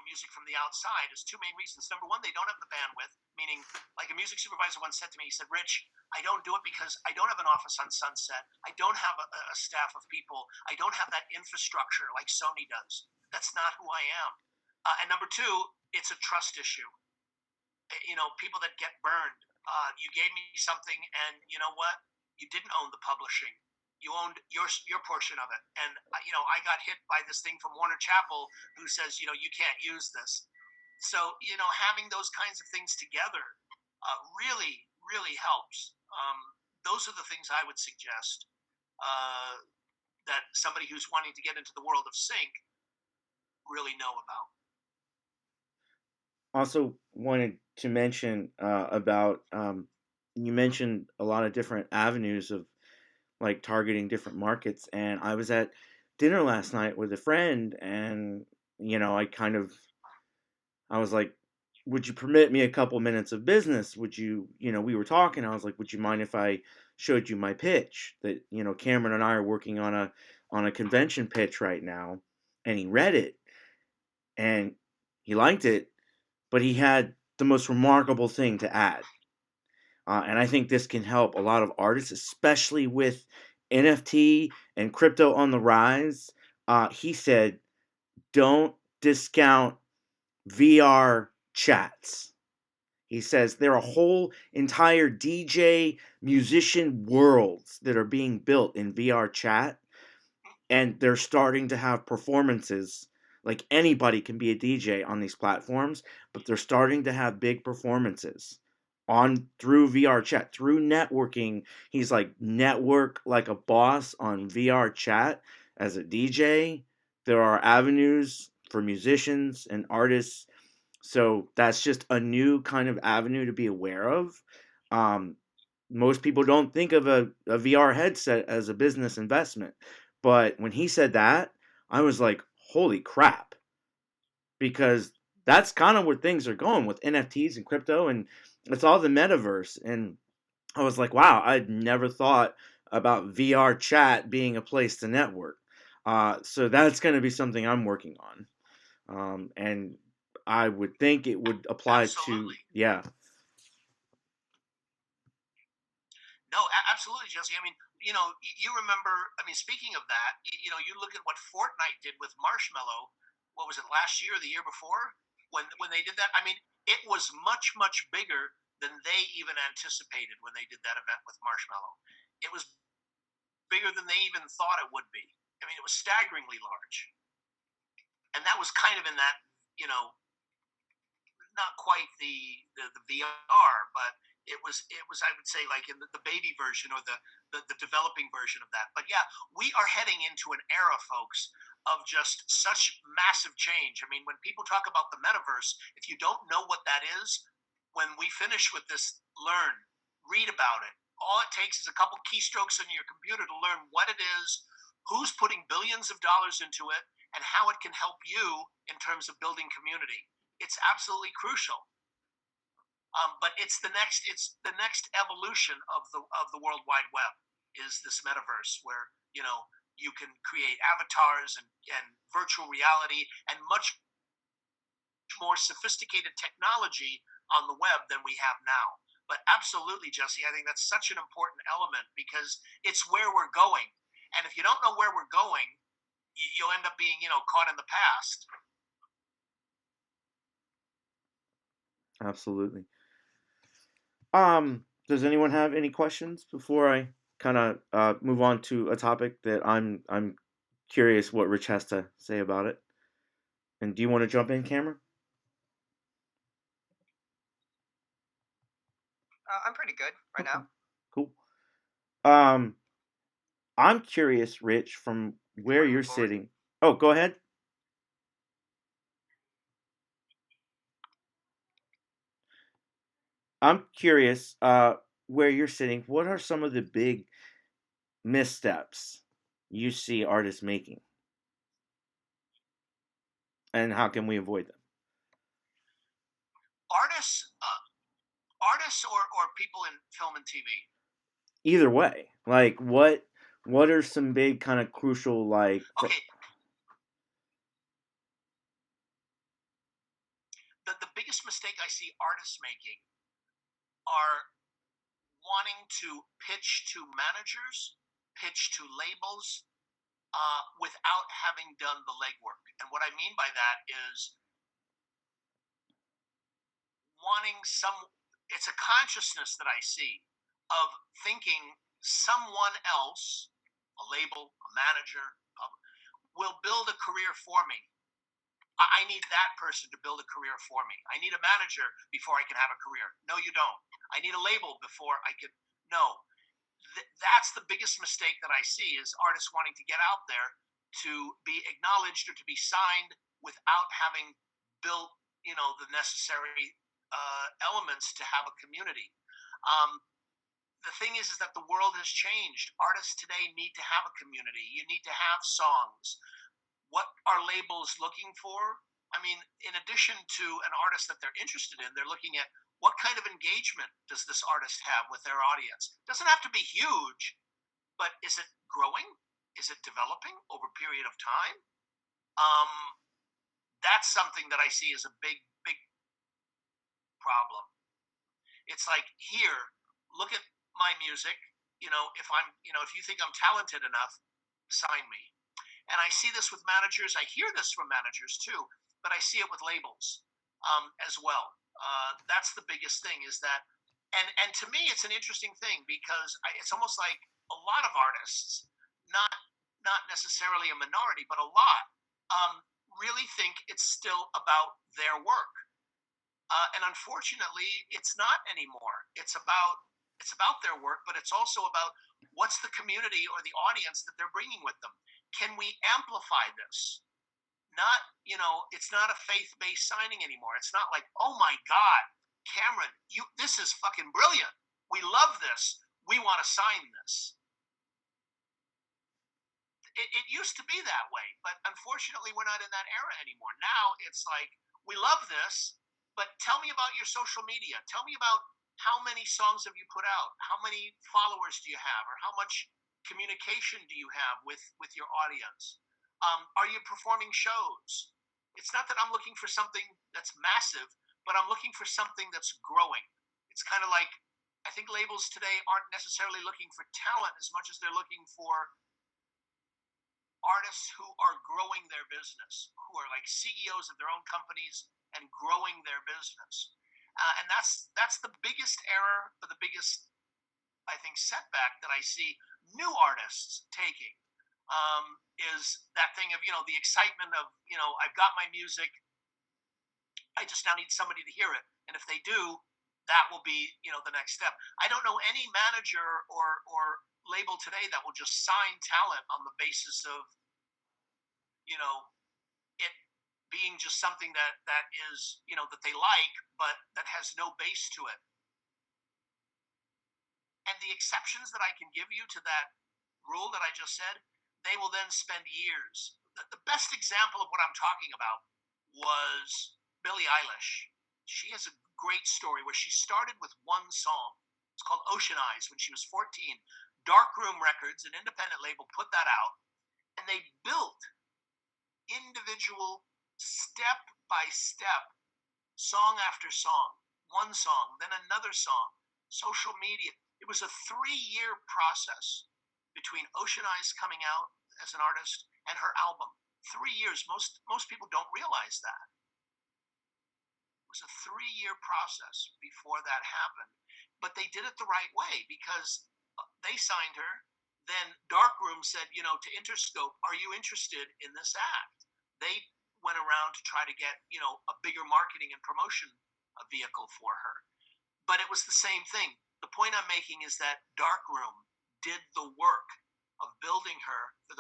music from the outside is two main reasons. Number one, they don't have the bandwidth, meaning like a music supervisor once said to me, he said, Rich, I don't do it because I don't have an office on Sunset. I don't have a staff of people. I don't have that infrastructure like Sony does. That's not who I am. And number two, it's a trust issue. People that get burned. You gave me something and you know what? You didn't own the publishing. You owned your portion of it. And, I got hit by this thing from Warner Chappell who says, you can't use this. So, having those kinds of things together really, really helps. Those are the things I would suggest. that somebody who's wanting to get into the world of sync really know about. Also wanted to mention about you mentioned a lot of different avenues of like targeting different markets, and I was at dinner last night with a friend, and I was like, would you permit me a couple minutes of business? Would you, we were talking, I was like, would you mind if I showed you my pitch that, Cameron and I are working on a convention pitch right now. And he read it and he liked it, but he had the most remarkable thing to add. And I think this can help a lot of artists, especially with NFT and crypto on the rise. He said, don't discount VR chats. He says there are whole entire DJ musician worlds that are being built in VR chat, and they're starting to have performances. Like anybody can be a DJ on these platforms, but they're starting to have big performances on through VR chat, through networking. He's like, network like a boss on VR chat as a DJ. There are avenues for musicians and artists, so that's just a new kind of avenue to be aware of. Um, Most people don't think of a VR headset as a business investment. But when he said that, I was like, holy crap. Because that's kind of where things are going with NFTs and crypto, and it's all the metaverse. And I was like, wow, I'd never thought about VR chat being a place to network. So that's going to be something I'm working on. And I would think it would apply Absolutely. to, yeah. No, absolutely, Jesse. I mean, you remember, speaking of that, you look at what Fortnite did with Marshmallow. What was it, last year or the year before? When they did that, I mean, it was much, much bigger than they even anticipated when they did that event with Marshmallow. It was bigger than they even thought it would be. I mean, it was staggeringly large. And that was kind of in that, not quite the VR, but it was I would say like in the baby version or the developing version of that. But yeah, we are heading into an era, folks, of just such massive change. I mean, when people talk about the metaverse, if you don't know what that is, when we finish with this, read about it. All it takes is a couple keystrokes on your computer to learn what it is, who's putting billions of dollars into it, and how it can help you in terms of building community. It's absolutely crucial. But it's the next evolution of the World Wide Web is this metaverse where you can create avatars and virtual reality and much more sophisticated technology on the web than we have now. But absolutely, Jesse, I think that's such an important element because it's where we're going. And if you don't know where we're going, you'll end up being caught in the past. Absolutely. Does anyone have any questions before I kind of move on to a topic that I'm curious what Ritch has to say about it? And do you want to jump in, Cameron? I'm pretty good right now. Cool. I'm curious, Ritch, from where you're sitting. Oh, go ahead. I'm curious, where you're sitting. What are some of the big missteps you see artists making, and how can we avoid them? Artists or people in film and TV. Either way, like what are some big kind of crucial like? Okay. The biggest mistake I see artists making are wanting to pitch to managers, pitch to labels, without having done the legwork. And what I mean by that is wanting it's a consciousness that I see of thinking someone else, a label, a manager, will build a career for me. I need that person to build a career for me. I need a manager before I can have a career. No, you don't. I need a label before I can. No. that's the biggest mistake that I see is artists wanting to get out there to be acknowledged or to be signed without having built, the necessary elements to have a community. Um, the thing is that the world has changed. Artists today need to have a community. You need to have songs. What are labels looking for? I mean, in addition to an artist that they're interested in, they're looking at what kind of engagement does this artist have with their audience? It doesn't have to be huge, but is it growing? Is it developing over a period of time? Um, that's something that I see as a big, big problem. It's like, here, look at my music. If you think I'm talented enough, sign me. And I see this with managers. I hear this from managers too, but I see it with labels as well. That's the biggest thing is that, and to me, it's an interesting thing because it's almost like a lot of artists, not necessarily a minority, but a lot, really think it's still about their work. And unfortunately, it's not anymore. It's about their work, but it's also about what's the community or the audience that they're bringing with them. Can we amplify this? Not, it's not a faith-based signing anymore. It's not like, oh my God, Cameron, this is fucking brilliant. We love this. We want to sign this. It used to be that way, but unfortunately, we're not in that era anymore. Now it's like, we love this, but tell me about your social media. Tell me about how many songs have you put out? How many followers do you have? Or how much communication do you have with your audience? Are you performing shows? It's not that I'm looking for something that's massive, but I'm looking for something that's growing. It's kind of like, I think labels today aren't necessarily looking for talent as much as they're looking for artists who are growing their business, who are like CEOs of their own companies and growing their business. And that's the biggest error, or the biggest, I think, setback that I see new artists taking, is that thing of, the excitement of, I've got my music, I just now need somebody to hear it. And if they do, that will be, the next step. I don't know any manager or label today that will just sign talent on the basis of, it being just something that is, that they like, but that has no base to it. And the exceptions that I can give you to that rule that I just said, they will then spend years. The best example of what I'm talking about was Billie Eilish. She has a great story where she started with one song. It's called Ocean Eyes when she was 14. Darkroom Records, an independent label, put that out, and they built individual, step by step, song after song, one song, then another song, social media. It was a 3-year process between Ocean Eyes coming out as an artist and her album. 3 years. Most people don't realize that. It was a 3-year process before that happened. But they did it the right way because they signed her. Then Darkroom said, to Interscope, are you interested in this act? They went around to try to get, a bigger marketing and promotion vehicle for her. But it was the same thing. The point I'm making is that Darkroom did the work of building her for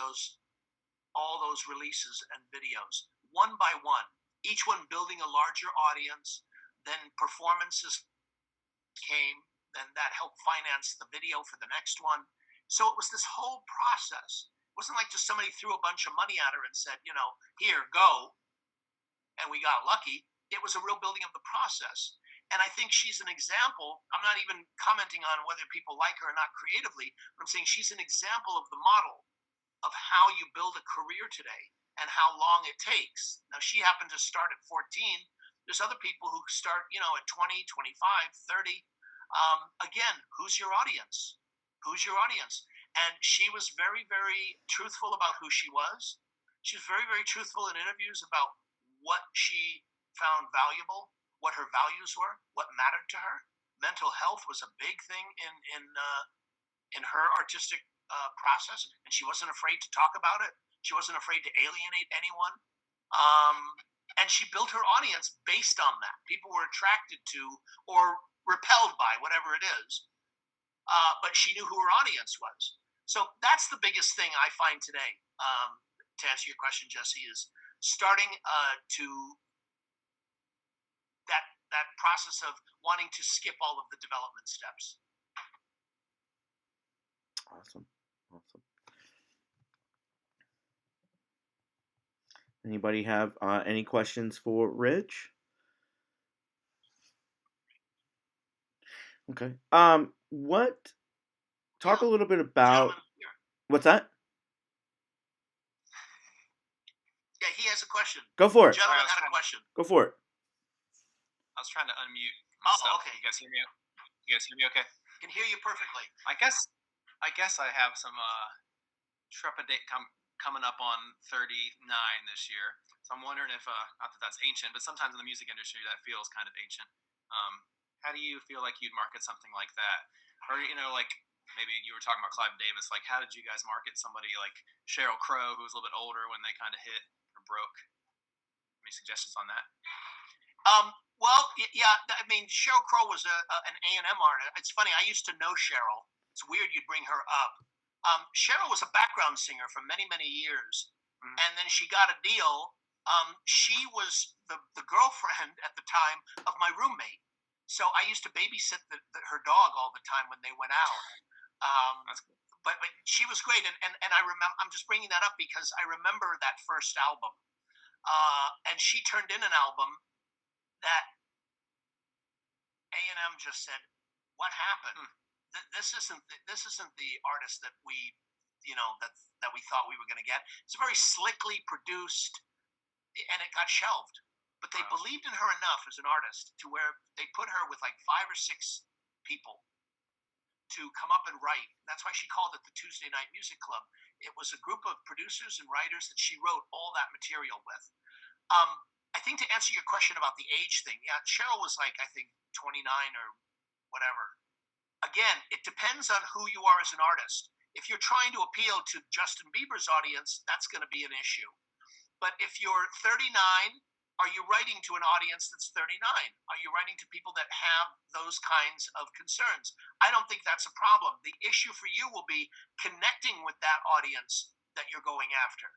all those releases and videos, one by one, each one building a larger audience. Then performances came, then that helped finance the video for the next one. So it was this whole process. It wasn't like just somebody threw a bunch of money at her and said, here, go, and we got lucky. It was a real building of the process. And I think she's an example. I'm not even commenting on whether people like her or not creatively, but I'm saying she's an example of the model of how you build a career today and how long it takes. Now, she happened to start at 14. There's other people who start, at 20, 25, 30. Again, who's your audience? Who's your audience? And she was very, very truthful about who she was. She was very, very truthful in interviews about what she found valuable, what her values were, what mattered to her. Mental health was a big thing in her artistic process, and she wasn't afraid to talk about it. She wasn't afraid to alienate anyone. And she built her audience based on that. People were attracted to or repelled by whatever it is. but she knew who her audience was. So that's the biggest thing I find today. To answer your question, Jesse, is starting to that process of wanting to skip all of the development steps. Awesome. Anybody have any questions for Ritch? Okay. Talk a little bit about what's that? Yeah, he has a question. Go for it. Gentleman had a question. Go for it. I was trying to unmute. Okay. You guys hear me? Okay? I can hear you perfectly. I guess I have some trepidate coming up on 39 this year. So I'm wondering if not that that's ancient, but sometimes in the music industry that feels kind of ancient. How do you feel like you'd market something like that? Or like maybe you were talking about Clive Davis. Like, how did you guys market somebody like Sheryl Crow, who was a little bit older when they kind of hit or broke? Any suggestions on that? Well, yeah. I mean, Sheryl Crow was an A&M artist. It's funny. I used to know Sheryl. It's weird you'd bring her up. Sheryl was a background singer for many, many years, and then she got a deal. She was the girlfriend at the time of my roommate, so I used to babysit her dog all the time when they went out. But she was great, and I remember. I'm just bringing that up because I remember that first album, and she turned in an album that A&M just said, "What happened? This isn't the artist that we, that we thought we were going to get." It's very slickly produced, and it got shelved. But they believed in her enough as an artist to where they put her with like 5 or 6 people to come up and write. That's why she called it the Tuesday Night Music Club. It was a group of producers and writers that she wrote all that material with. I think to answer your question about the age thing, yeah, Sheryl was like, I think 29 or whatever. Again, it depends on who you are as an artist. If you're trying to appeal to Justin Bieber's audience, that's going to be an issue. But if you're 39, are you writing to an audience that's 39? Are you writing to people that have those kinds of concerns? I don't think that's a problem. The issue for you will be connecting with that audience that you're going after.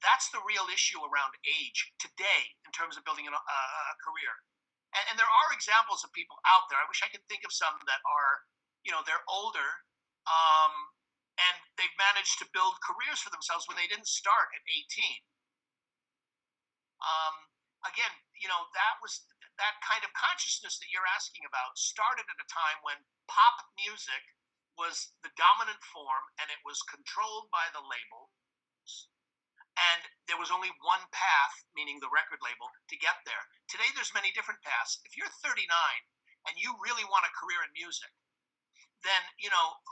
That's the real issue around age today in terms of building a career. And there are examples of people out there. I wish I could think of some that are, they're older, and they've managed to build careers for themselves when they didn't start at 18. Again, that kind of consciousness that you're asking about started at a time when pop music was the dominant form, and it was controlled by the label. And there was only one path, meaning the record label, to get there. Today, there's many different paths. If you're 39 and you really want a career in music, then,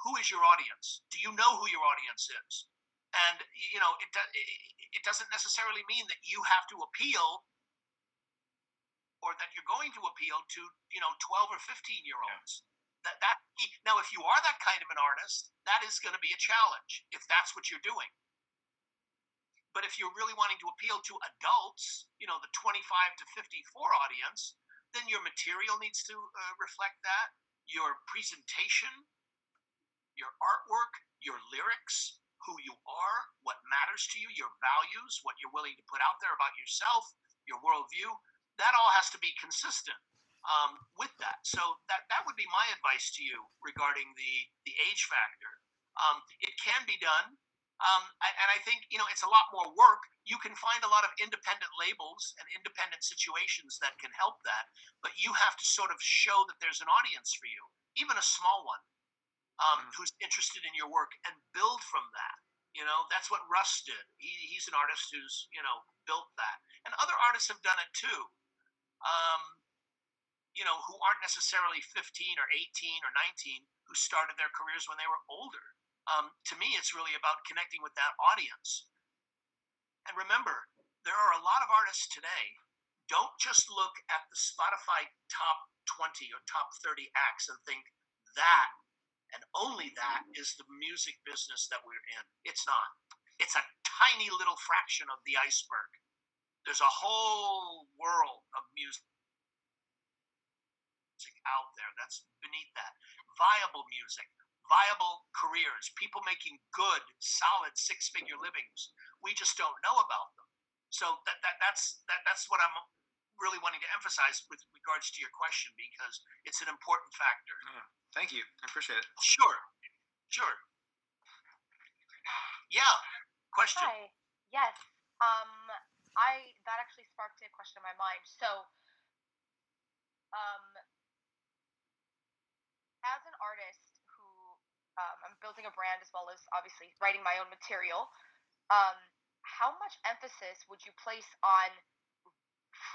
who is your audience? Do you know who your audience is? And, it doesn't necessarily mean that you have to appeal or that you're going to appeal to, 12 or 15-year-olds. Yeah. Now, if you are that kind of an artist, that is going to be a challenge if that's what you're doing. But if you're really wanting to appeal to adults, the 25 to 54 audience, then your material needs to reflect that. Your presentation, your artwork, your lyrics, who you are, what matters to you, your values, what you're willing to put out there about yourself, your worldview, that all has to be consistent with that. So that would be my advice to you regarding the age factor. It can be done. And I think, it's a lot more work. You can find a lot of independent labels and independent situations that can help that, but you have to sort of show that there's an audience for you, even a small one, who's interested in your work, and build from that. That's what Russ did. He's an artist who's, built that. And other artists have done it too, who aren't necessarily 15 or 18 or 19, who started their careers when they were older. To me, it's really about connecting with that audience. And remember, there are a lot of artists today. Don't just look at the Spotify top 20 or top 30 acts and think that and only that is the music business that we're in. It's not. It's a tiny little fraction of the iceberg. There's a whole world of music out there that's beneath that. Viable music, viable careers, people making good, solid six-figure livings. We just don't know about them. So that's what I'm really wanting to emphasize with regards to your question, because it's an important factor. Thank you. I appreciate it. Sure. Yeah. Question. Hi. Yes. That actually sparked a question in my mind. So, as an artist who I'm building a brand as well as obviously writing my own material, how much emphasis would you place on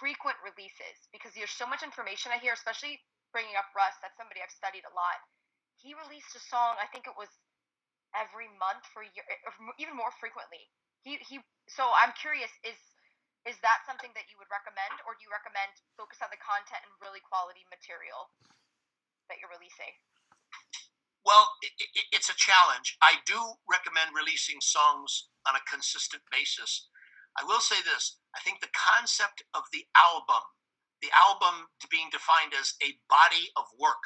frequent releases? Because there's so much information I hear, especially bringing up Russ. That's somebody I've studied a lot. He released a song, I think it was every month for a year, even more frequently. So I'm curious, is that something that you would recommend, or do you recommend focus on the content and really quality material that you're releasing? Well, it's a challenge. I do recommend releasing songs on a consistent basis. I will say this: I think the concept of the album being defined as a body of work,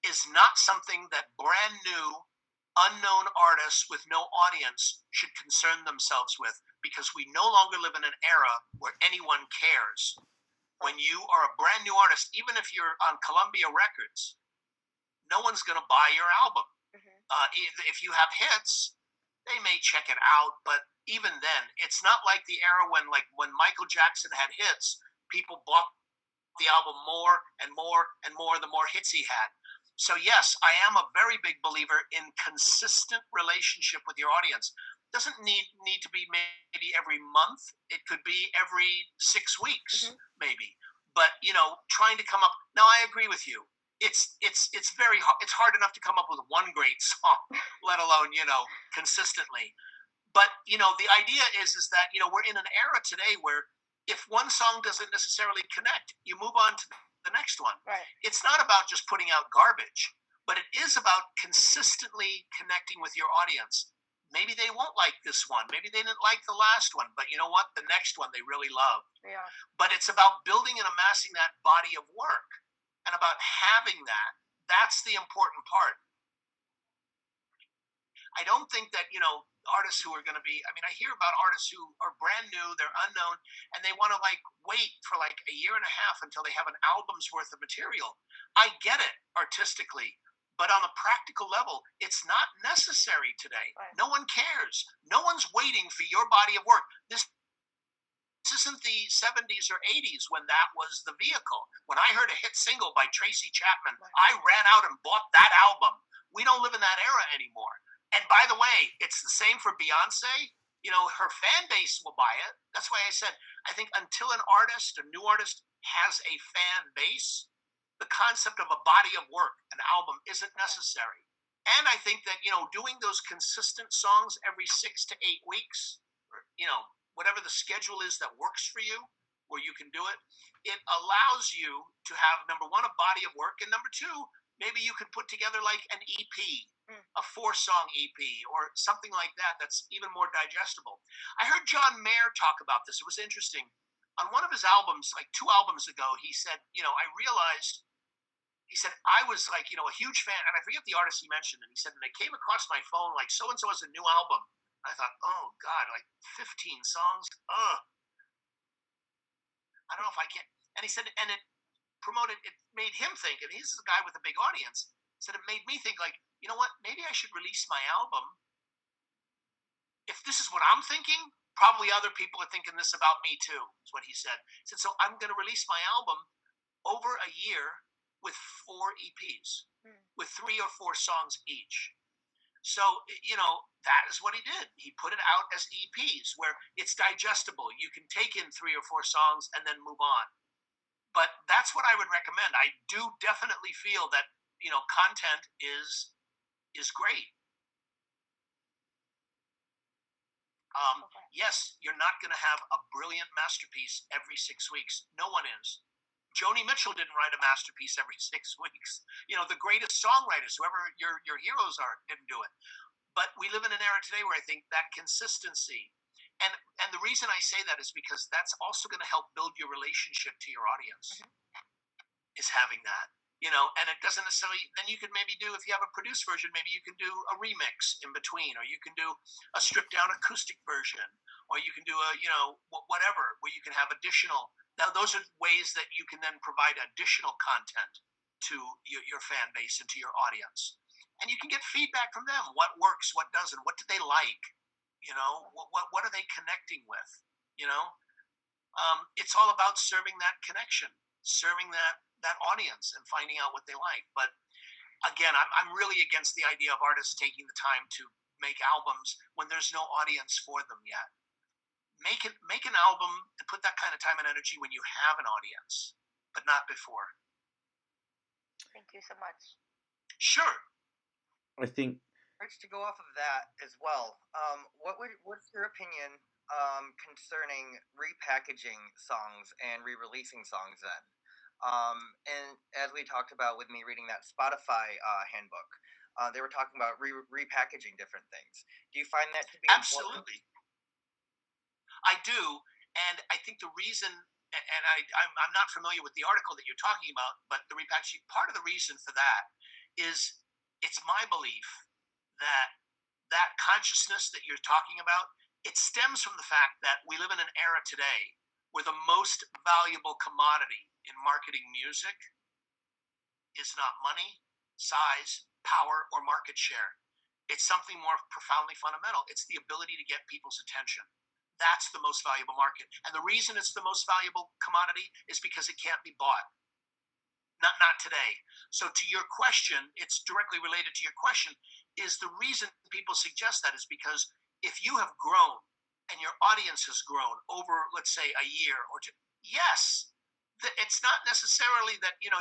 is not something that brand new, unknown artists with no audience should concern themselves with, because we no longer live in an era where anyone cares. When you are a brand new artist, even if you're on Columbia Records, no one's going to buy your album. If you have hits, they may check it out, but even then, it's not like the era when Michael Jackson had hits, people bought the album more and more and more the more hits he had. So yes, I am a very big believer in consistent relationship with your audience. Doesn't need to be maybe every month. It could be every 6 weeks, maybe. But trying to come up. Now, I agree with you. It's very hard. It's hard enough to come up with one great song, let alone consistently. But the idea is that we're in an era today where if one song doesn't necessarily connect, you move on to the next one. Right. It's not about just putting out garbage, but it is about consistently connecting with your audience. Maybe they won't like this one. Maybe they didn't like the last one, but you know what? The next one they really love. Yeah. But it's about building and amassing that body of work, and about having that. That's the important part. I don't think that, artists who are going to be, I hear about artists who are brand new, they're unknown, and they want to wait for a year and a half until they have an album's worth of material. I get it artistically, but on a practical level, it's not necessary today. Right. No one cares. No one's waiting for your body of work. This isn't the 70s or 80s when that was the vehicle. When I heard a hit single by Tracy Chapman, I ran out and bought that album. We don't live in that era anymore. And by the way, it's the same for Beyonce. Her fan base will buy it. That's why I said, I think until a new artist has a fan base, the concept of a body of work, an album, isn't necessary. And I think that, doing those consistent songs every 6 to 8 weeks, or, whatever the schedule is that works for you, where you can do it, it allows you to have, number one, a body of work, and number two, maybe you could put together an EP, a 4-song EP, or something like that that's even more digestible. I heard John Mayer talk about this. It was interesting. On one of his albums, 2 albums ago, he said, I realized, he said, I was a huge fan, and I forget the artist he mentioned, and he said, and it came across my phone, so-and-so has a new album. And I thought, oh God, 15 songs? Ugh. I don't know if I can. And he said, and it made him think, and he's a guy with a big audience, said it made me think, you know what, maybe I should release my album. If this is what I'm thinking, probably other people are thinking this about me too, is what he said. He said, so I'm going to release my album over a year with 4 EPs, with 3 or 4 songs each. So, that is what he did. He put it out as EPs, where it's digestible. You can take in 3 or 4 songs and then move on. But that's what I would recommend. I do definitely feel that, content is great. Yes, you're not going to have a brilliant masterpiece every 6 weeks. No one is. Joni Mitchell didn't write a masterpiece every 6 weeks. The greatest songwriters, whoever your heroes are, didn't do it. But we live in an era today where I think that consistency, and the reason I say that is because that's also going to help build your relationship to your audience, is having that. And it doesn't necessarily, then you could maybe do, if you have a produced version, maybe you can do a remix in between, or you can do a stripped down acoustic version, or you can do a, whatever, where you can have additional. Now, those are ways that you can then provide additional content to your fan base and to your audience. And you can get feedback from them. What works, what doesn't, what do they like? What are they connecting with? It's all about serving that connection, serving that audience, and finding out what they like. But again, I'm really against the idea of artists taking the time to make albums when there's no audience for them yet. Make an album and put that kind of time and energy when you have an audience, but not before. Thank you so much. Sure. I think, Rich, to go off of that as well, what's your opinion concerning repackaging songs and re-releasing songs then? And as we talked about with me reading that Spotify handbook, they were talking about repackaging different things. Do you find that to be absolutely important? I do, and I think the reason, and I'm not familiar with the article that you're talking about, but the repackaging, part of the reason for that is it's my belief that consciousness that you're talking about, it stems from the fact that we live in an era today where the most valuable commodity in marketing music is not money, size, power, or market share. It's something more profoundly fundamental. It's the ability to get people's attention. That's the most valuable market. And the reason it's the most valuable commodity is because it can't be bought. Not today. So to your question, it's directly related to your question, is the reason people suggest that is because if you have grown and your audience has grown over, let's say, a year or two, yes, it's not necessarily that, you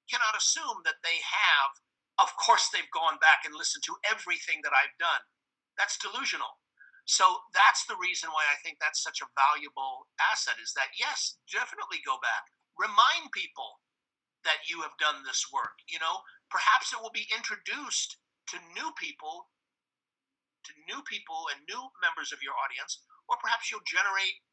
cannot assume that they have, of course, they've gone back and listened to everything that I've done. That's delusional. So that's the reason why I think that's such a valuable asset, is that, yes, definitely go back. Remind people that you have done this work. Perhaps it will be introduced to new people and new members of your audience, or perhaps you'll generate,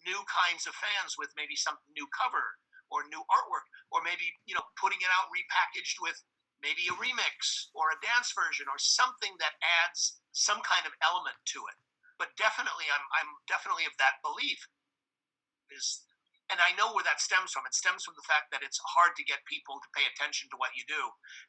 new kinds of fans with maybe some new cover or new artwork, or maybe, putting it out repackaged with maybe a remix or a dance version or something that adds some kind of element to it. But definitely, I'm definitely of that belief. And I know where that stems from. It stems from the fact that it's hard to get people to pay attention to what you do.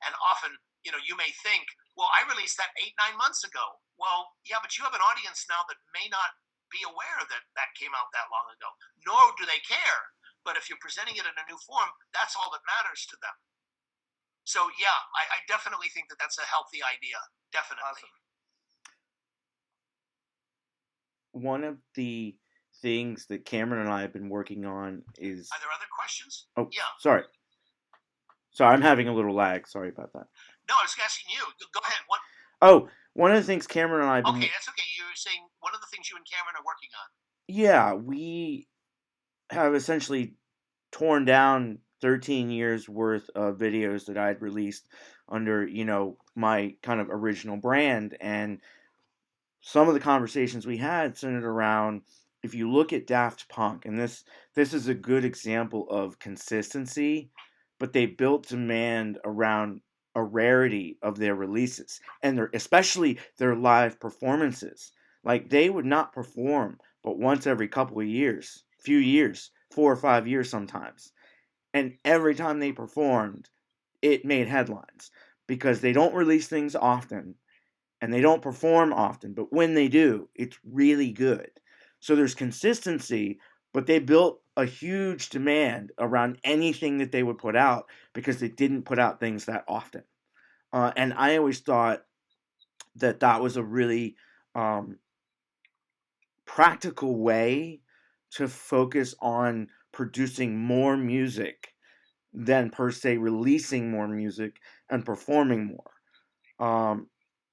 And often, you may think, well, I released that 8-9 months ago. Well, yeah, but you have an audience now that may not be aware that that came out that long ago, nor do they care. But if you're presenting it in a new form, that's all that matters to them. So, yeah, I definitely think that that's a healthy idea. Definitely. Awesome. One of the things that Cameron and I have been working on is... Are there other questions? Oh, yeah. Sorry, I'm having a little lag. Sorry about that. No, I was asking you. Go ahead. What? Oh, one of the things Cameron and I have been... Okay, that's okay. You were saying one of the things you and Cameron are working on. Yeah, we have essentially torn down 13 years worth of videos that I had released under, my kind of original brand. And some of the conversations we had centered around, if you look at Daft Punk, and this is a good example of consistency, but they built demand around a rarity of their releases, and especially their live performances. Like, they would not perform but once every couple of years, few years, 4 or 5 years sometimes. And every time they performed, it made headlines because they don't release things often and they don't perform often, but when they do, it's really good. So there's consistency, but they built a huge demand around anything that they would put out because they didn't put out things that often. And I always thought that was a really practical way to focus on producing more music than per se releasing more music and performing more.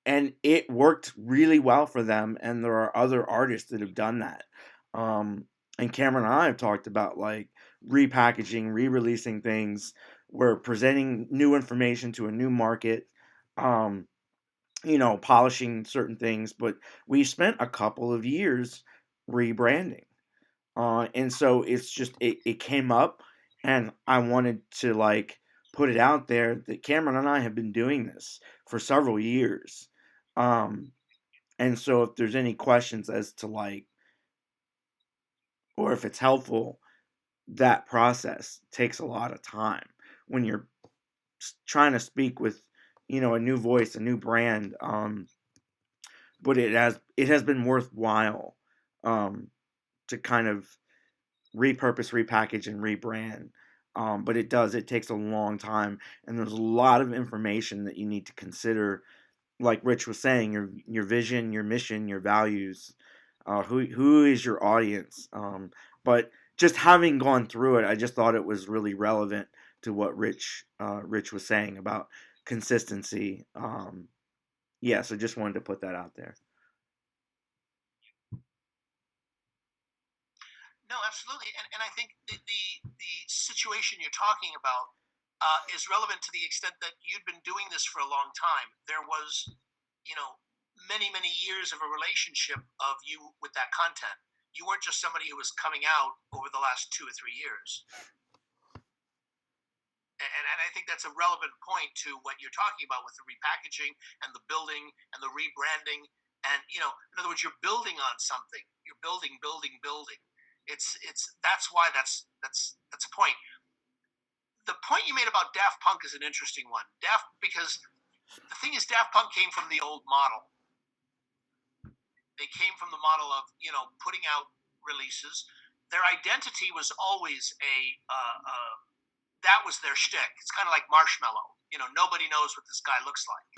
And it worked really well for them, and there are other artists that have done that. And Cameron and I have talked about like repackaging, re-releasing things. We're presenting new information to a new market, polishing certain things, but we spent a couple of years rebranding. And so it's just, it came up, and I wanted to like put it out there that Cameron and I have been doing this for several years. Um, and so if there's any questions as to like, or if it's helpful, that process takes a lot of time when you're trying to speak with, a new voice, a new brand. But it has been worthwhile to kind of repurpose, repackage, and rebrand. But it takes a long time, and there's a lot of information that you need to consider. Like Rich was saying, your vision, your mission, your values, who is your audience. But just having gone through it, I just thought it was really relevant to what Rich was saying about consistency. Yeah, so just wanted to put that out there. No, absolutely, and I think the situation you're talking about is relevant to the extent that you'd been doing this for a long time. There was, many years of a relationship of you with that content. You weren't just somebody who was coming out over the last 2 or 3 years. And I think that's a relevant point to what you're talking about with the repackaging and the building and the rebranding. And in other words, you're building on something. You're building. That's why that's a point. The point you made about Daft Punk is an interesting one. Because the thing is, Daft Punk came from the old model. They came from the model of putting out releases. Their identity was always that was their shtick. It's kind of like Marshmallow. Nobody knows what this guy looks like.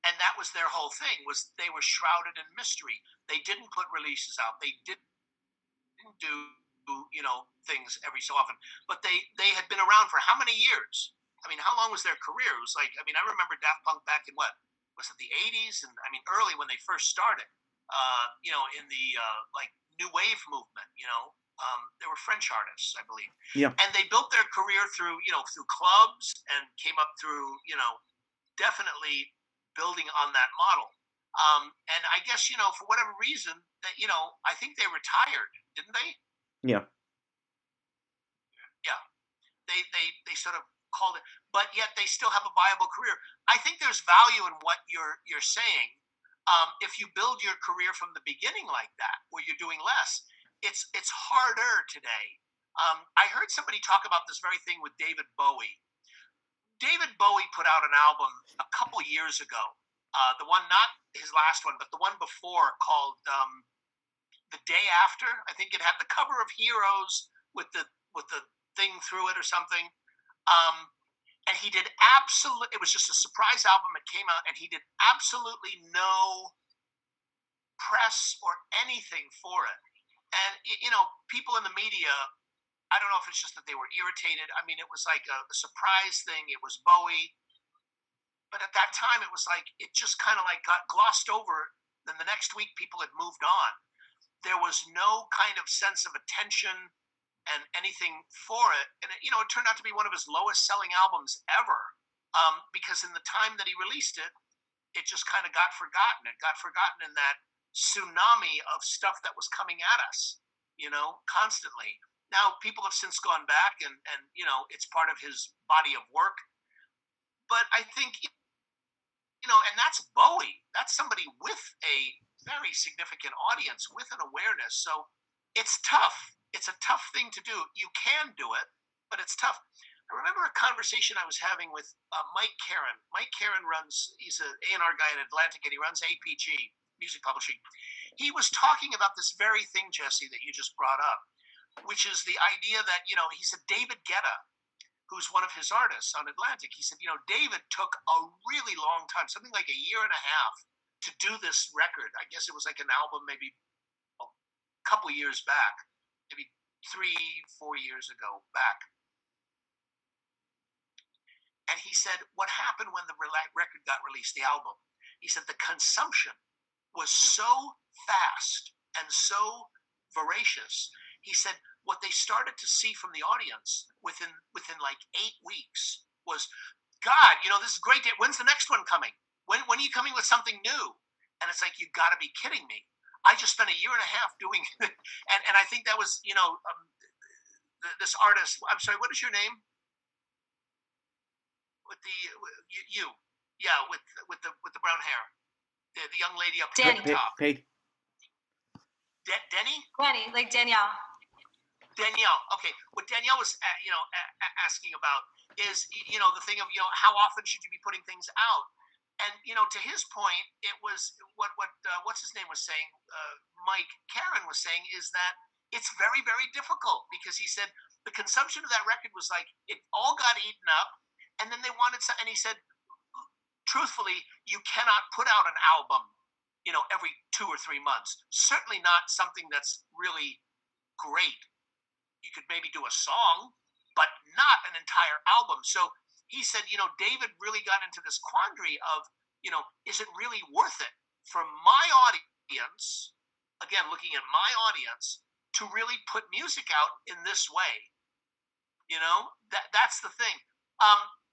And that was their whole thing, was they were shrouded in mystery. They didn't put releases out. They didn't do things every so often. But they had been around for how many years? I mean, how long was their career? It was like, I remember Daft Punk back in what? Was it the 80s? And early when they first started, in the like new wave movement, they were French artists, I believe. Yeah. And they built their career through clubs and came up through, definitely building on that model. And I guess, for whatever reason that, I think they retired, didn't they? Yeah. Yeah. They sort of called it, but yet they still have a viable career. I think there's value in what you're saying. If you build your career from the beginning like that, where you're doing less, it's harder today. I heard somebody talk about this very thing with David Bowie. David Bowie put out an album a couple years ago. The one, not his last one, but the one before, called "The Day After." I think it had the cover of Heroes with the thing through it or something. And he did it was just a surprise album that came out, and he did absolutely no press or anything for it. And, people in the media, I don't know if it's just that they were irritated. It was like a surprise thing. It was Bowie. But at that time, it was like, it just kind of like got glossed over. Then the next week, people had moved on. There was no kind of sense of attention and anything for it. And it turned out to be one of his lowest selling albums ever, because in the time that he released it, it just kind of got forgotten. It got forgotten in that tsunami of stuff that was coming at us, constantly. Now people have since gone back, and it's part of his body of work. But I think, and that's Bowie. That's somebody with a very significant audience, with an awareness. So it's tough. It's a tough thing to do. You can do it, but it's tough. I remember a conversation I was having with Mike Caron. Mike Caron he's an A&R guy in Atlantic, and he runs APG, Music Publishing. He was talking about this very thing, Jesse, that you just brought up, which is the idea that, he said David Guetta, who's one of his artists on Atlantic, he said, David took a really long time, something like a year and a half, to do this record. I guess it was like an album maybe a couple years back, maybe 3-4 years ago back. And he said what happened when the record got released, the album, he said the consumption was so fast and so voracious. He said what they started to see from the audience within like 8 weeks was, God, this is great. When's the next one coming? When are you coming with something new? And it's like, you got to be kidding me. I just spent a year and a half doing it. And I think that was, this artist. I'm sorry, what is your name? With the you, yeah, with the brown hair, the young lady up Danny. top. Denny? Danny, like Danielle. Danielle. Okay. What Danielle was, asking about is, the thing of, how often should you be putting things out? And, to his point, it was what's his name was saying, Mike Karen was saying, is that it's very, very difficult, because he said the consumption of that record was like, it all got eaten up, and then they wanted and he said, truthfully, you cannot put out an album, every 2 or 3 months. Certainly not something that's really great. You could maybe do a song, but not an entire album. So he said, David really got into this quandary of, is it really worth it for my audience, again, looking at my audience, to really put music out in this way? That's the thing.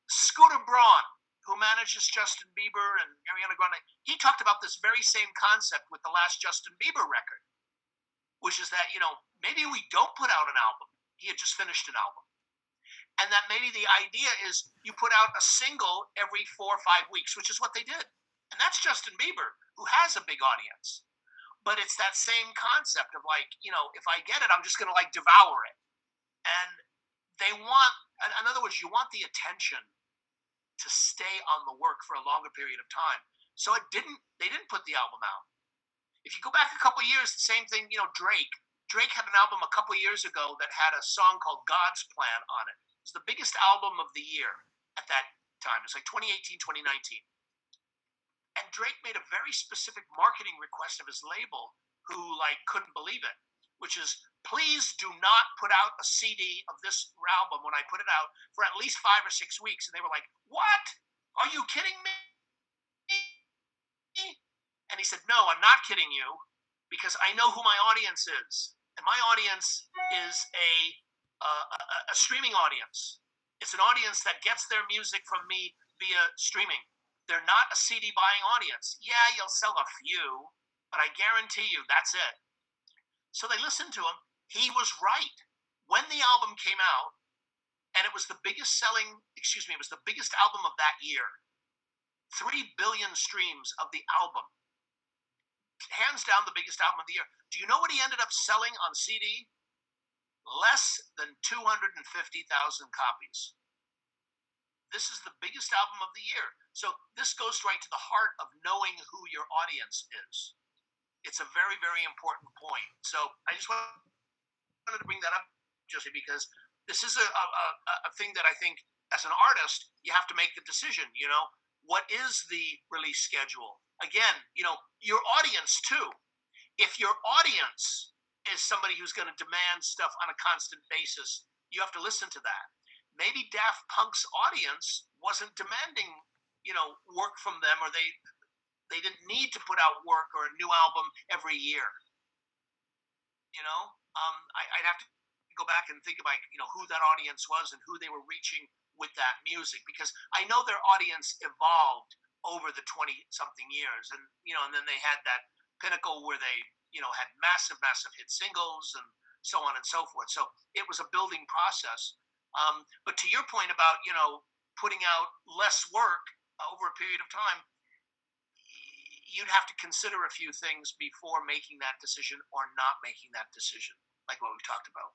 Scooter Braun, who manages Justin Bieber and Ariana Grande, he talked about this very same concept with the last Justin Bieber record, which is that, maybe we don't put out an album. He had just finished an album. And that maybe the idea is you put out a single every 4 or 5 weeks, which is what they did. And that's Justin Bieber, who has a big audience. But it's that same concept of like, if I get it, I'm just going to like devour it. And they want, in other words, you want the attention to stay on the work for a longer period of time. So they didn't put the album out. If you go back a couple of years, the same thing, Drake had an album a couple of years ago that had a song called God's Plan on it. It was the biggest album of the year at that time. It's like 2018, 2019. And Drake made a very specific marketing request of his label, who like couldn't believe it, which is, please do not put out a CD of this album when I put it out for at least 5 or 6 weeks. And they were like, what? Are you kidding me? And he said, no, I'm not kidding you, because I know who my audience is. And my audience is a streaming audience. It's an audience that gets their music from me via streaming. They're not a CD buying audience. Yeah, you'll sell a few, but I guarantee you that's it. So they listened to him. He was right. When the album came out, and it was the biggest album of that year. 3 billion streams of the album. Hands down the biggest album of the year. Do you know what he ended up selling on CD? Less than 250,000 copies. This is the biggest album of the year. So this goes right to the heart of knowing who your audience is. It's a very, very important point. So I just wanted to bring that up, Josie, because this is a thing that I think as an artist, you have to make the decision, what is the release schedule? Again, your audience too. If your audience is somebody who's going to demand stuff on a constant basis, you have to listen to that. Maybe Daft Punk's audience wasn't demanding, work from them, or they didn't need to put out work or a new album every year. I'd have to go back and think about, who that audience was and who they were reaching with that music, because I know their audience evolved over the 20-something years, and and then they had that pinnacle where they had massive hit singles and so on and so forth. So it was a building process. But to your point about putting out less work over a period of time, you'd have to consider a few things before making that decision or not making that decision, like what we talked about.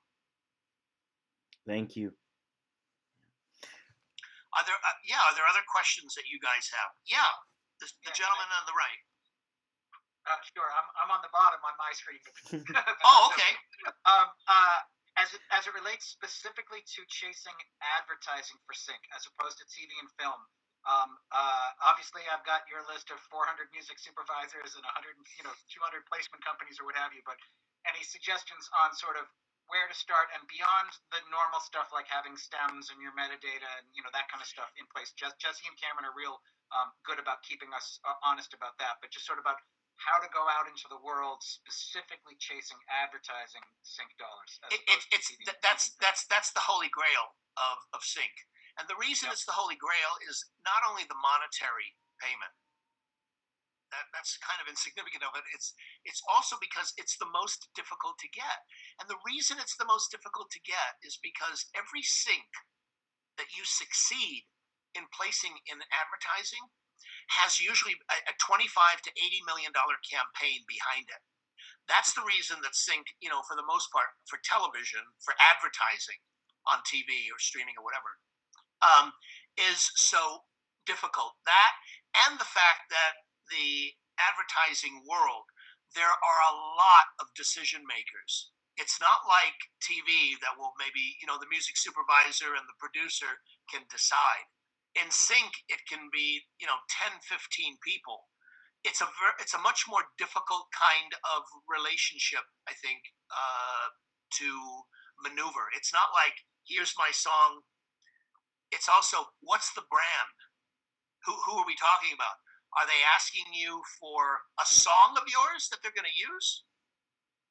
Thank you. Are there other questions that you guys have? Yeah, the gentleman on the right. Sure, I'm on the bottom on my screen. Oh, okay. As it relates specifically to chasing advertising for sync as opposed to TV and film, obviously I've got your list of 400 music supervisors and 100, 200 placement companies or what have you. But any suggestions on sort of where to start and beyond the normal stuff like having stems and your metadata and that kind of stuff in place? Jesse and Cameron are real good about keeping us honest about that, but just sort of about how to go out into the world specifically chasing advertising sync dollars. That's the holy grail of sync, and the reason it's the holy grail is not only the monetary payment. that's kind of insignificant of it. It's also because it's the most difficult to get, and the reason it's the most difficult to get is because every sync that you succeed in placing in advertising has usually a 25 to 80 million dollar campaign behind it. That's the reason that sync, for the most part, for television, for advertising on TV or streaming or whatever, um, is so difficult. That and the fact that the advertising world, there are a lot of decision makers. It's not like TV that will maybe, the music supervisor and the producer can decide. In sync, it can be, 10, 15 people. It's a much more difficult kind of relationship, I think, to maneuver. It's not like here's my song. It's also what's the brand? Who are we talking about? Are they asking you for a song of yours that they're going to use,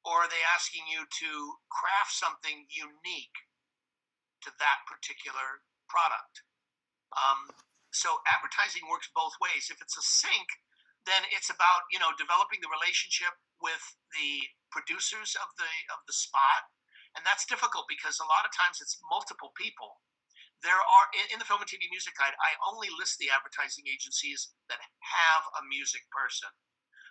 or are they asking you to craft something unique to that particular product? So advertising works both ways. If it's a sync, then it's about developing the relationship with the producers of the spot, and that's difficult because a lot of times it's multiple people. There are in the film and TV music guide, I only list the advertising agencies that have a music person.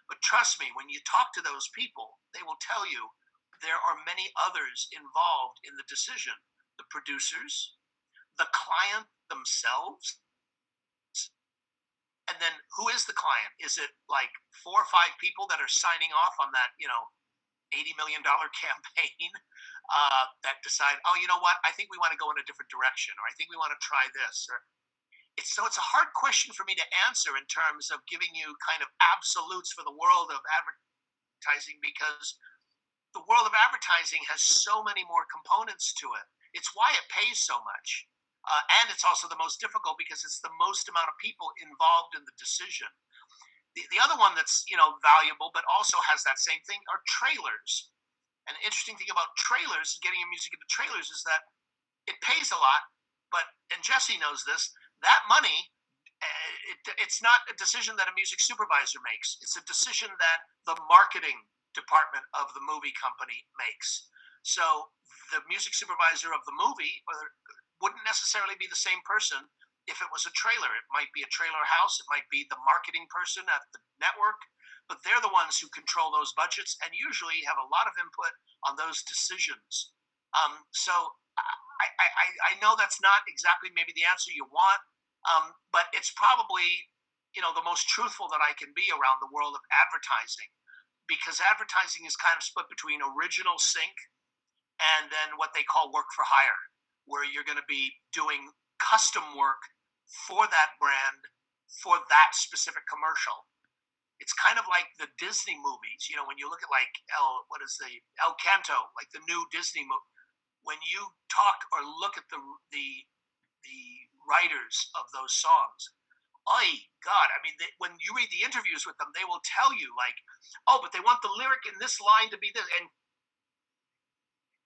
But trust me, when you talk to those people, they will tell you there are many others involved in the decision. The producers, the client themselves, and then who is the client? Is it like 4 or 5 people that are signing off on that, $80 million campaign that decide, oh, you know what? I think we want to go in a different direction, or I think we want to try this. Or it's a hard question for me to answer in terms of giving you kind of absolutes for the world of advertising because the world of advertising has so many more components to it. It's why it pays so much. And it's also the most difficult because it's the most amount of people involved in the decision. The other one that's valuable but also has that same thing are trailers. And the interesting thing about trailers, getting your music into trailers, is that it pays a lot, and Jesse knows this, that money, it's not a decision that a music supervisor makes. It's a decision that the marketing department of the movie company makes. So the music supervisor of the movie wouldn't necessarily be the same person if it was a trailer. It might be a trailer house. It might be the marketing person at the network. But they're the ones who control those budgets and usually have a lot of input on those decisions. So I know that's not exactly maybe the answer you want, but it's probably the most truthful that I can be around the world of advertising, because advertising is kind of split between original sync and then what they call work for hire, where you're going to be doing custom work for that brand for that specific commercial. It's kind of like the Disney movies. When you look at like El Canto, like the new Disney movie. When you talk or look at the writers of those songs, oh God, I mean, when you read the interviews with them, they will tell you like, oh, but they want the lyric in this line to be this, and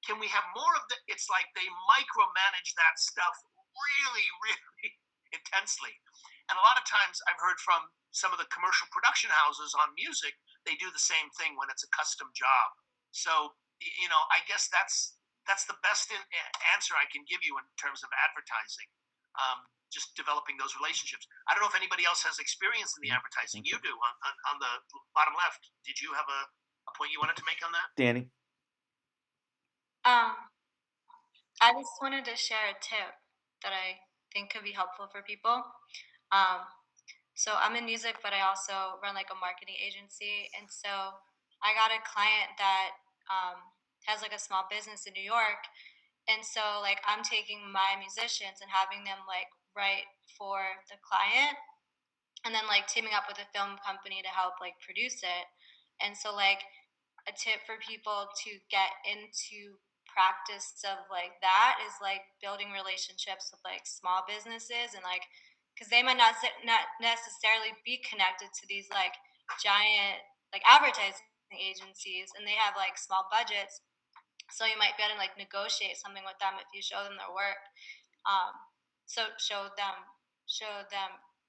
can we have more of the? It's like they micromanage that stuff really, really intensely. And a lot of times I've heard from some of the commercial production houses on music, they do the same thing when it's a custom job. So, I guess that's the best answer I can give you in terms of advertising. Just developing those relationships. I don't know if anybody else has experience in the advertising. You do. On the bottom left, did you have a point you wanted to make on that? Danny? I just wanted to share a tip that I think could be helpful for people. So I'm in music, but I also run like a marketing agency, and so I got a client that has like a small business in New York, and so like I'm taking my musicians and having them like write for the client, and then like teaming up with a film company to help like produce it. And so like a tip for people to get into practice of like that is like building relationships with like small businesses, and like because they might not necessarily be connected to these like giant like advertising agencies, and they have like small budgets, so you might be able to like negotiate something with them if you show them their work. So show them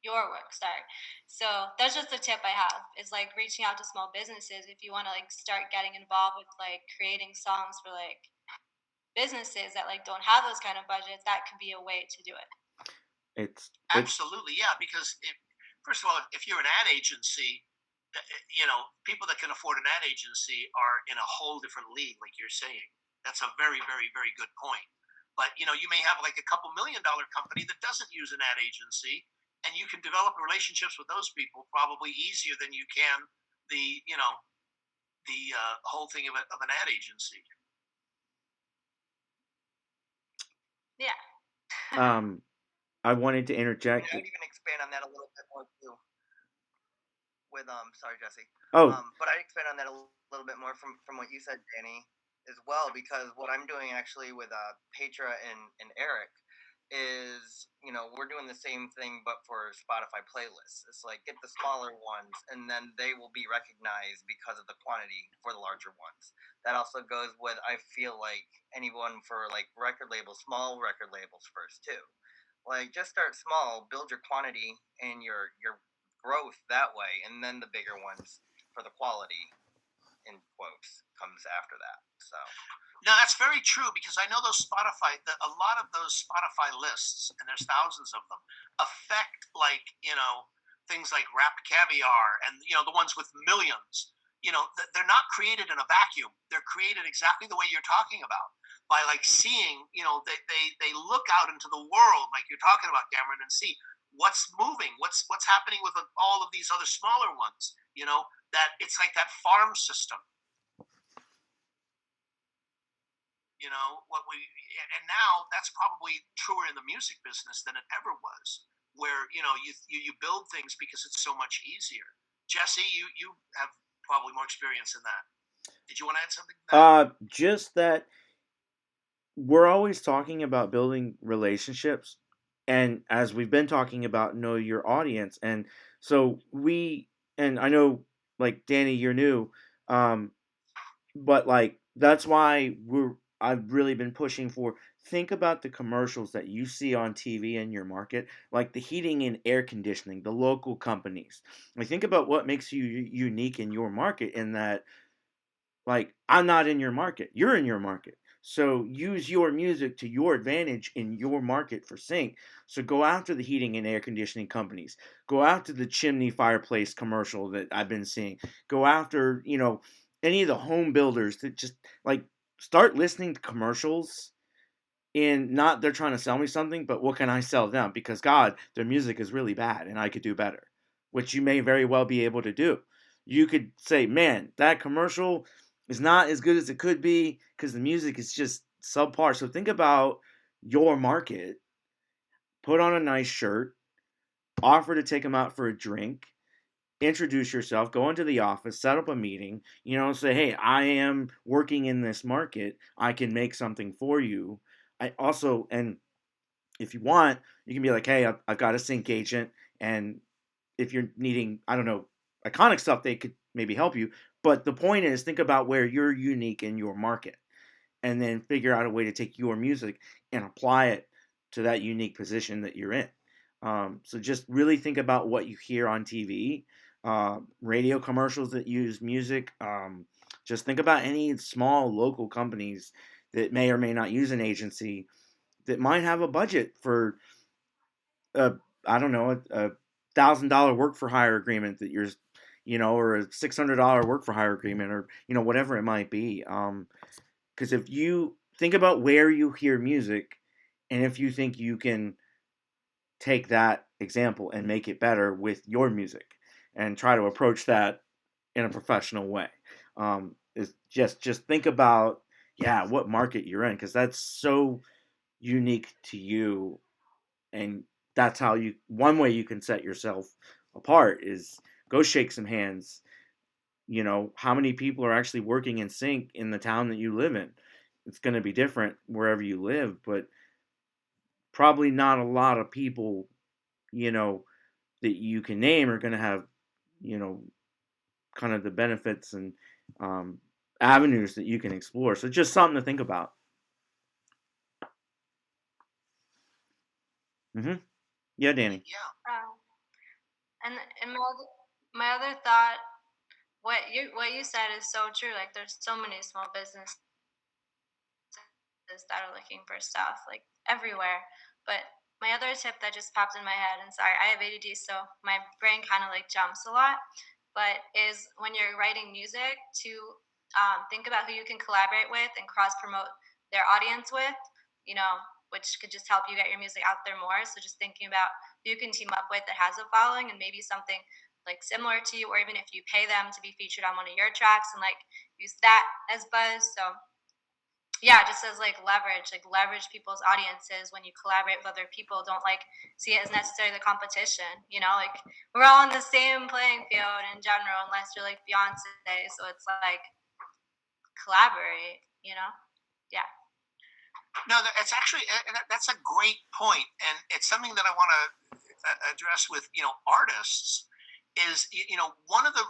your work. Sorry. So that's just a tip I have, is like reaching out to small businesses if you want to like start getting involved with like creating songs for like businesses that like don't have those kind of budgets. That could be a way to do it. It's Absolutely, yeah. Because first of all, if you're an ad agency, people that can afford an ad agency are in a whole different league, like you're saying. That's a very, very, very good point. But you may have like a couple $1 million company that doesn't use an ad agency, and you can develop relationships with those people probably easier than you can the whole thing of an ad agency. Yeah. I wanted to interject. I would even expand on that a little bit more too. With sorry, Jesse. Oh. But I'd expand on that a little bit more from what you said, Danny, as well, because what I'm doing actually with Petra and Eric is, we're doing the same thing but for Spotify playlists. It's like get the smaller ones and then they will be recognized because of the quantity for the larger ones. That also goes with, I feel like, anyone for like record labels, small record labels first too. Like just start small, build your quantity and your growth that way, and then the bigger ones for the quality, in quotes, comes after that. So no, that's very true, because I know a lot of those Spotify lists, and there's thousands of them, affect like things like Rap Caviar and the ones with millions. They're not created in a vacuum. They're created exactly the way you're talking about, by like seeing, they look out into the world like you're talking about, Cameron, and see what's moving, what's happening with all of these other smaller ones. That it's like that farm system. And now that's probably truer in the music business than it ever was, where you build things because it's so much easier. Jesse, you have probably more experience in that. Did you want to add something to that? Just that we're always talking about building relationships, and as we've been talking about, know your audience. And so and I know, like, Danny, you're new, but like that's why I've really been pushing for, think about the commercials that you see on TV in your market, like the heating and air conditioning, the local companies. Like, think about what makes you unique in your market, in that, like, I'm not in your market, you're in your market. So use your music to your advantage in your market for sync. So go after the heating and air conditioning companies. Go after the chimney fireplace commercial that I've been seeing. Go after, any of the home builders that just like start listening to commercials, and not they're trying to sell me something, but what can I sell them? Because God, their music is really bad and I could do better, which you may very well be able to do. You could say, man, that commercial is not as good as it could be because the music is just subpar. So think about your market, put on a nice shirt, offer to take them out for a drink, introduce yourself, go into the office, set up a meeting, say, hey, I am working in this market. I can make something for you. I also, and if you want, you can be like, hey, I've got a sync agent. And if you're needing, I don't know, iconic stuff, they could maybe help you. But the point is, think about where you're unique in your market, and then figure out a way to take your music and apply it to that unique position that you're in. So just really think about what you hear on TV, radio commercials that use music. Just think about any small local companies that may or may not use an agency, that might have a budget for a $1,000 work for hire agreement that you're, or a $600 work for hire agreement, or whatever it might be. Because if you think about where you hear music, and if you think you can take that example and make it better with your music, and try to approach that in a professional way, is just think about what market you're in, because that's so unique to you, and that's how one way you can set yourself apart is go shake some hands. How many people are actually working in sync in the town that you live in? It's going to be different wherever you live, but probably not a lot of people, that you can name are going to have, kind of the benefits and avenues that you can explore. So just something to think about. Yeah, Danny. Yeah. And my other thought, what you said is so true. Like there's so many small businesses that are looking for stuff like everywhere. But my other tip that just popped in my head, and sorry, I have ADD, so my brain kind of like jumps a lot. But is when you're writing music to think about who you can collaborate with and cross promote their audience with, you know, which could just help you get your music out there more. So just thinking about who you can team up with that has a following and maybe something like similar to you, or even if you pay them to be featured on one of your tracks and like use that as buzz. So yeah, just as like leverage people's audiences when you collaborate with other people. Don't like see it as necessarily the competition. You know, like we're all on the same playing field in general, unless you're like Beyonce. So it's like collaborate. You know, yeah. No, it's actually that's a great point, and it's something that I want to address with artists. Is one of the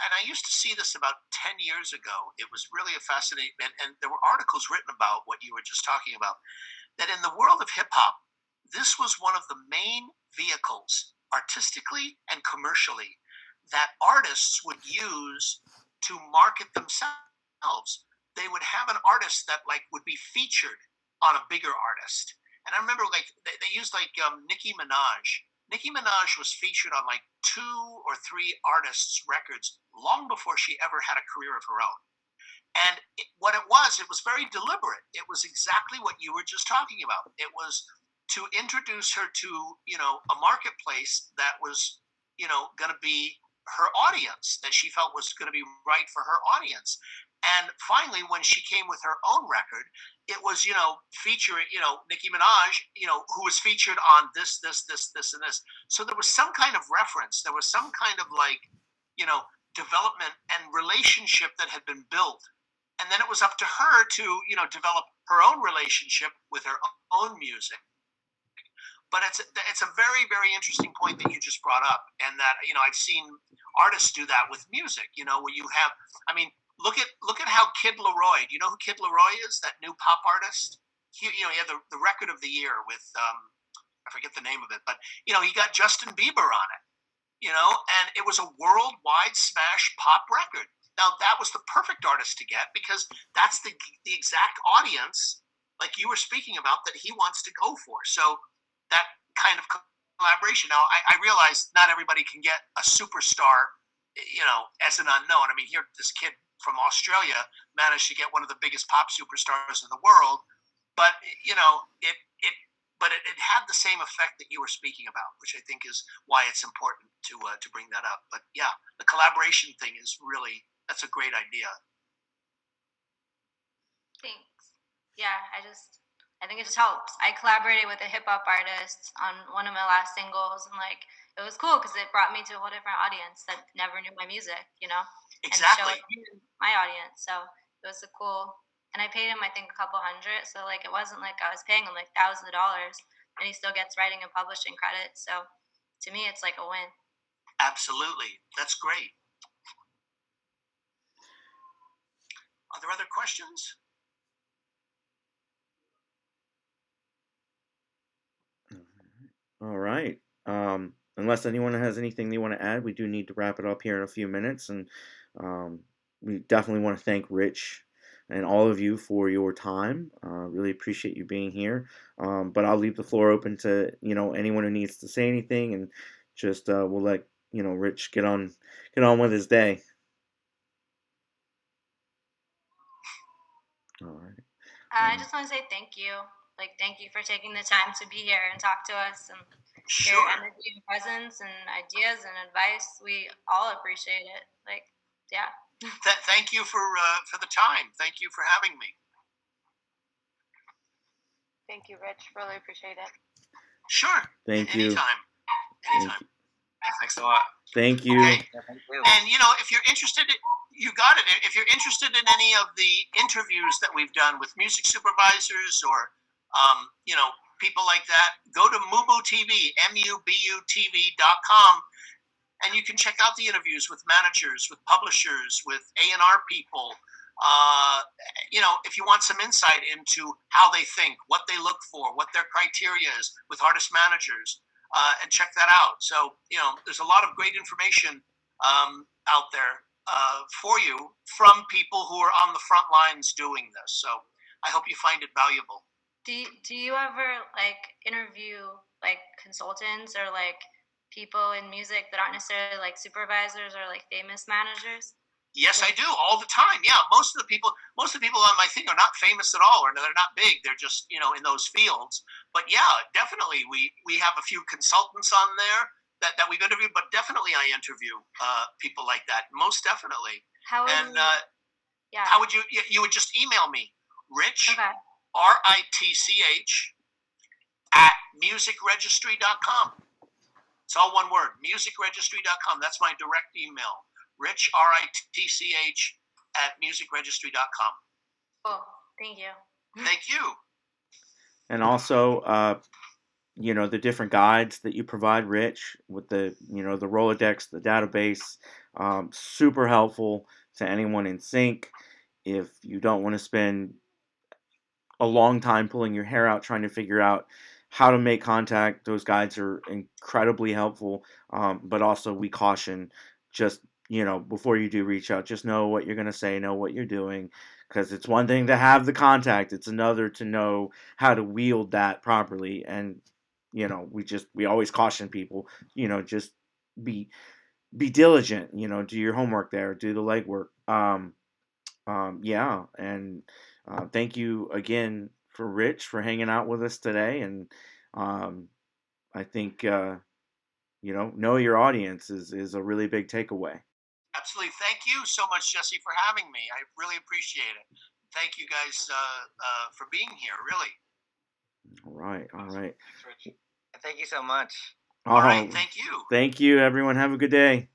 and I used to see this about 10 years ago. It was really a fascinating, and there were articles written about what you were just talking about. That in the world of hip hop, this was one of the main vehicles, artistically and commercially, that artists would use to market themselves. They would have an artist that would be featured on a bigger artist. And I remember they used Nicki Minaj. Nicki Minaj was featured on like 2 or 3 artists' records long before she ever had a career of her own. And what it was very deliberate. It was exactly what you were just talking about. It was to introduce her to, a marketplace that was, going to be her audience, that she felt was going to be right for her audience. And finally, when she came with her own record, it was, featuring, Nicki Minaj, who was featured on this, and this. So there was some kind of reference. There was some kind of development and relationship that had been built. And then it was up to her to, develop her own relationship with her own music. But it's a very, very interesting point that you just brought up. And that, I've seen artists do that with music, where you have, look at how Kid Laroi. Do you know who Kid Laroi is? That new pop artist. He had the record of the year with I forget the name of it, but he got Justin Bieber on it. And it was a worldwide smash pop record. Now that was the perfect artist to get because that's the exact audience, like you were speaking about, that he wants to go for. So that kind of collaboration. Now I realize not everybody can get a superstar, as an unknown. Here this kid from Australia managed to get one of the biggest pop superstars in the world, but it had the same effect that you were speaking about, which I think is why it's important to bring that up. But yeah, the collaboration thing is that's a great idea. Thanks. Yeah, I think it just helps. I collaborated with a hip hop artist on one of my last singles, and it was cool because it brought me to a whole different audience that never knew my music, Exactly. And showed my audience. So it was a cool. And I paid him, I think, a couple hundred. So it wasn't like I was paying him like thousands of dollars, and he still gets writing and publishing credit. So to me, it's like a win. Absolutely, that's great. Are there other questions? All right. Unless anyone has anything they want to add, we do need to wrap it up here in a few minutes. And we definitely want to thank Ritch and all of you for your time. Really appreciate you being here. But I'll leave the floor open to anyone who needs to say anything, and just we'll let Ritch get on with his day. All right. I just want to say thank you. Thank you for taking the time to be here and talk to us and Sure. your energy and presence and ideas and advice. We all appreciate it. Yeah. Thank you for the time. Thank you for having me. Thank you, Ritch. Really appreciate it. Sure. Thank you. Anytime. Thanks a lot. Thank you. Okay. And if you're interested, you got it. If you're interested in any of the interviews that we've done with music supervisors or people like that, go to MUBUTV, MUBUTV.com, and you can check out the interviews with managers, with publishers, with A&R people. If you want some insight into how they think, what they look for, what their criteria is with artist managers, and check that out. So, there's a lot of great information out there for you from people who are on the front lines doing this. So I hope you find it valuable. Do you ever like interview like consultants or like people in music that aren't necessarily like supervisors or like famous managers? Yes, I do all the time. Yeah, most of the people on my thing are not famous at all, or they're not big. They're just in those fields. But yeah, definitely we have a few consultants on there that we've interviewed. But definitely I interview people like that. Most definitely. How would And yeah. how would you would just email me, Ritch, Okay. RITCH at musicregistry.com. It's all one word, musicregistry.com. That's my direct email. Ritch, RITCH at musicregistry.com. Cool. Thank you. Thank you. And also, the different guides that you provide, Ritch, with the the Rolodex, the database, super helpful to anyone in sync. If you don't want to spend a long time pulling your hair out trying to figure out how to make contact, those guides are incredibly helpful. But also, we caution just before you do reach out, just know what you're going to say, know what you're doing, because it's one thing to have the contact, it's another to know how to wield that properly. And we always caution people, just be diligent, do your homework there, do the legwork. Yeah, and thank you again for Ritch for hanging out with us today. And I think know your audience is a really big takeaway. Absolutely. Thank you so much, Jesse, for having me. I really appreciate it. Thank you guys for being here, really. All right. Thank you so much. All right. Thank you. Thank you, everyone. Have a good day.